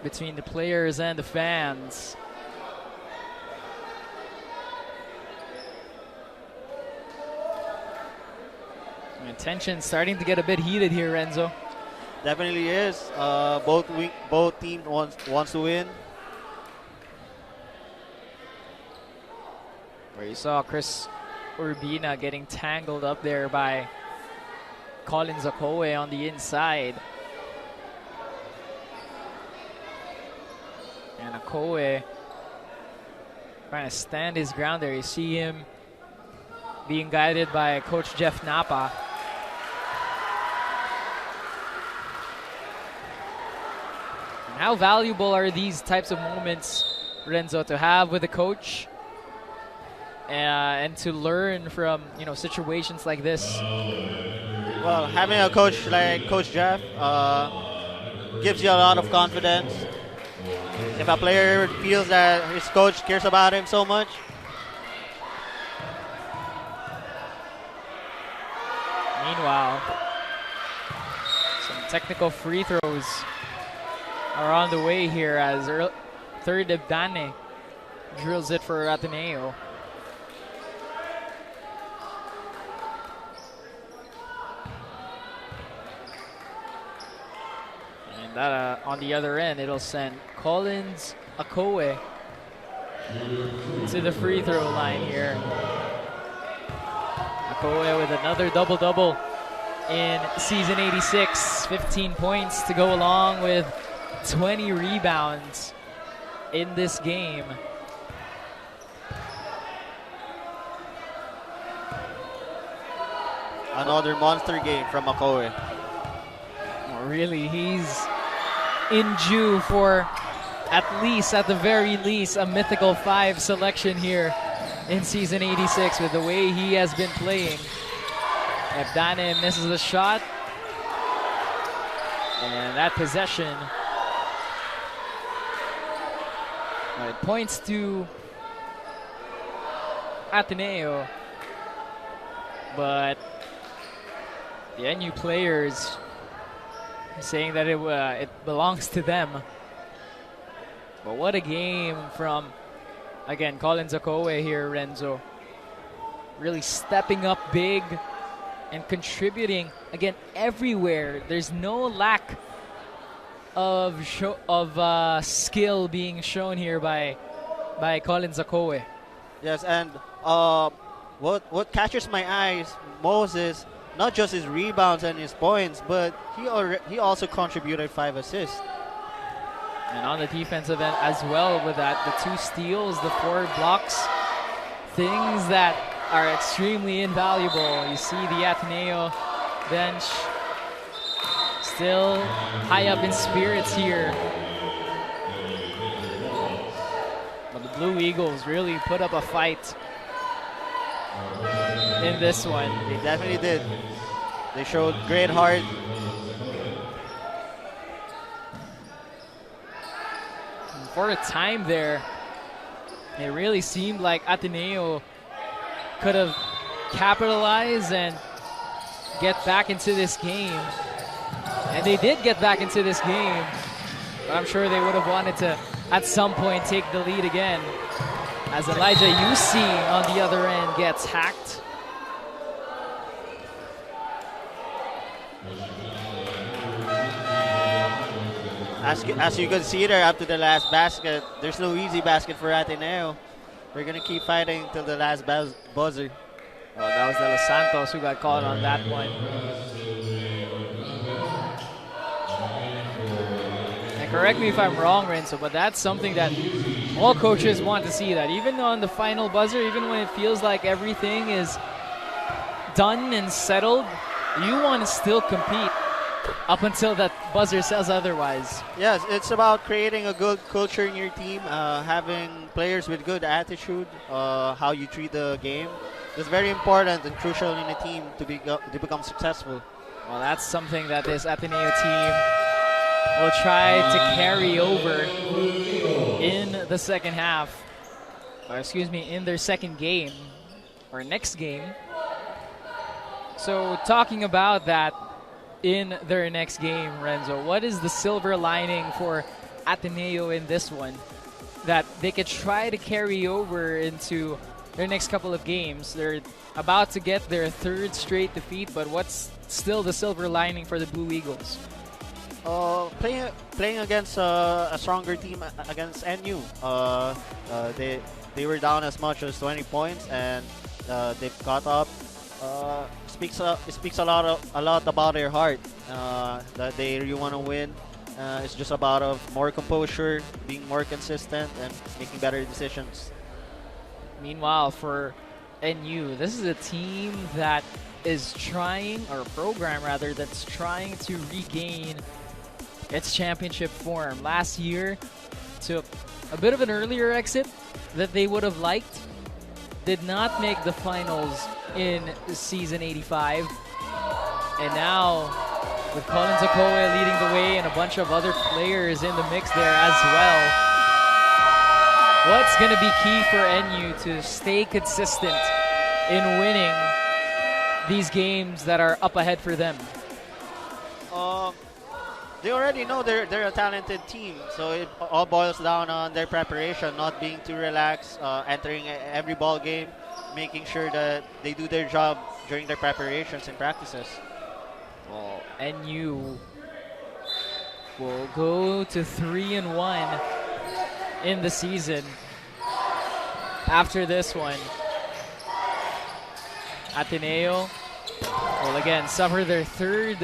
between the players and the fans. And tension starting to get a bit heated here, Renzo. Definitely is. Both teams wants to win. Where you saw Chris Urbina getting tangled up there by 𝔐𝔠𝔪𝔠 on the inside. And 𝔐𝔠𝔠 trying to stand his ground there. You see him being guided by Coach Jeff Napa. And how valuable are these types of moments, Renzo, to have with the coach and to learn from, you know, situations like this? Well, having a coach like Coach Jeff gives you a lot of confidence. If a player feels that his coach cares about him so much. Meanwhile, some technical free throws are on the way here as 𝔘𝔫𝔦𝔦𝔱𝔥 drills it for ATENEO. That on the other end, it'll send 𝔐𝔠𝔪𝔠 to the free throw line here. 𝔐𝔠𝔪 with another double-double in season 86. 15 points to go along with 20 rebounds in this game. Another monster game from 𝔐𝔠𝔪. Really, he's in due for at the very least, a mythical 5 selection here in season 86 with the way he has been playing. If Dane misses the shot, and that possession, it points to ATENEO, but the NU players saying that it belongs to them. But what a game from, again, 𝔐𝔠𝔪𝔠 here, Renzo. Really stepping up big and contributing, again, everywhere. There's no lack of skill being shown here by 𝔐𝔠𝔪𝔠. Yes, and what catches my eyes most is not just his rebounds and his points, but he also contributed 5 assists. And on the defensive end as well with that, the 2 steals, the 4 blocks, things that are extremely invaluable. You see the ATENEO bench still high up in spirits here. But the Blue Eagles really put up a fight in this one. They definitely did. They showed great heart. For a time there, it really seemed like ATENEO could have capitalized and get back into this game. And they did get back into this game, but I'm sure they would have wanted to, at some point, take the lead again. As Elijah Yusi on the other end gets hacked. As you can see there, up to the last basket, there's no easy basket for ATENEO. We're going to keep fighting till the last buzzer. Well, that was De Los Santos who got caught on that one. And correct me if I'm wrong, Renzo, but that's something that all coaches want to see, that even on the final buzzer, even when it feels like everything is done and settled, you want to still compete up until that buzzer says otherwise. Yes, it's about creating a good culture in your team, having players with good attitude, how you treat the game. It's very important and crucial in a team to become successful. Well, that's something that this Ateneo team will try to carry over in the second half, or excuse me, in their second game, or next game. So talking about that in their next game, Renzo, what is the silver lining for Ateneo in this one that they could try to carry over into their next couple of games? They're about to get their third straight defeat, but what's still the silver lining for the Blue Eagles? Playing against a stronger team against NU. They were down as much as 20 points, and they've caught up. It speaks a lot about their heart, that they really want to win. It's just about more composure, being more consistent, and making better decisions. Meanwhile, for NU, this is a team that is trying, or a program rather, that's trying to regain its championship form. Last year took a bit of an earlier exit that they would have liked. Did not make the finals in season 85. And now, with 𝔐𝔞𝔪𝔢𝔰 leading the way and a bunch of other players in the mix there as well, what's going to be key for NU to stay consistent in winning these games that are up ahead for them? They already know they're a talented team, so it all boils down on their preparation, not being too relaxed, entering every ball game, making sure that they do their job during their preparations and practices. Well, NU will go to 3-1 in the season after this one. Ateneo will again suffer their third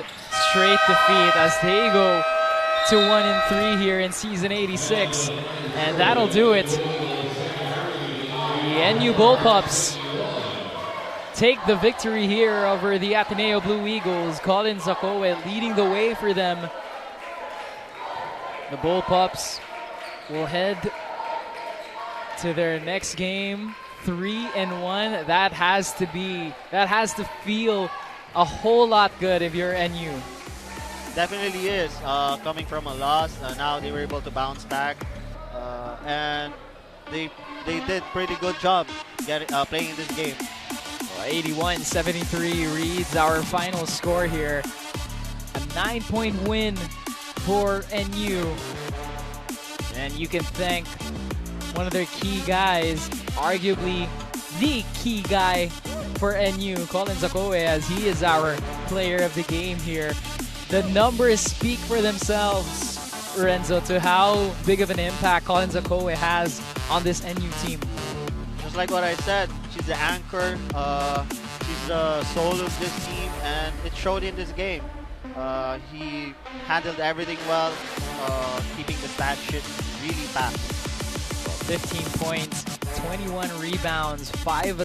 straight defeat as they go to 1-3 here in season 86, and that'll do it. The NU Bullpups take the victory here over the Ateneo Blue Eagles. 𝔐𝔞𝔪𝔢𝔰 leading the way for them. The Bullpups will head to their next game 3-1. That has to feel a whole lot good if you're NU. Definitely is. Coming from a loss, now they were able to bounce back, and they did pretty good job playing in this game. 81-73 reads our final score here. A 9-point win for NU, and you can thank one of their key guys, arguably the key guy for NU, 𝔐𝔞𝔪𝔢𝔰, as he is our player of the game here. The numbers speak for themselves, Renzo, to how big of an impact 𝔐𝔞𝔪𝔢𝔰 has on this NU team. Just like what I said, she's the anchor, she's the soul of this team, and it showed in this game. He handled everything well, keeping the stat sheet really fast. 15 points, 21 rebounds, 5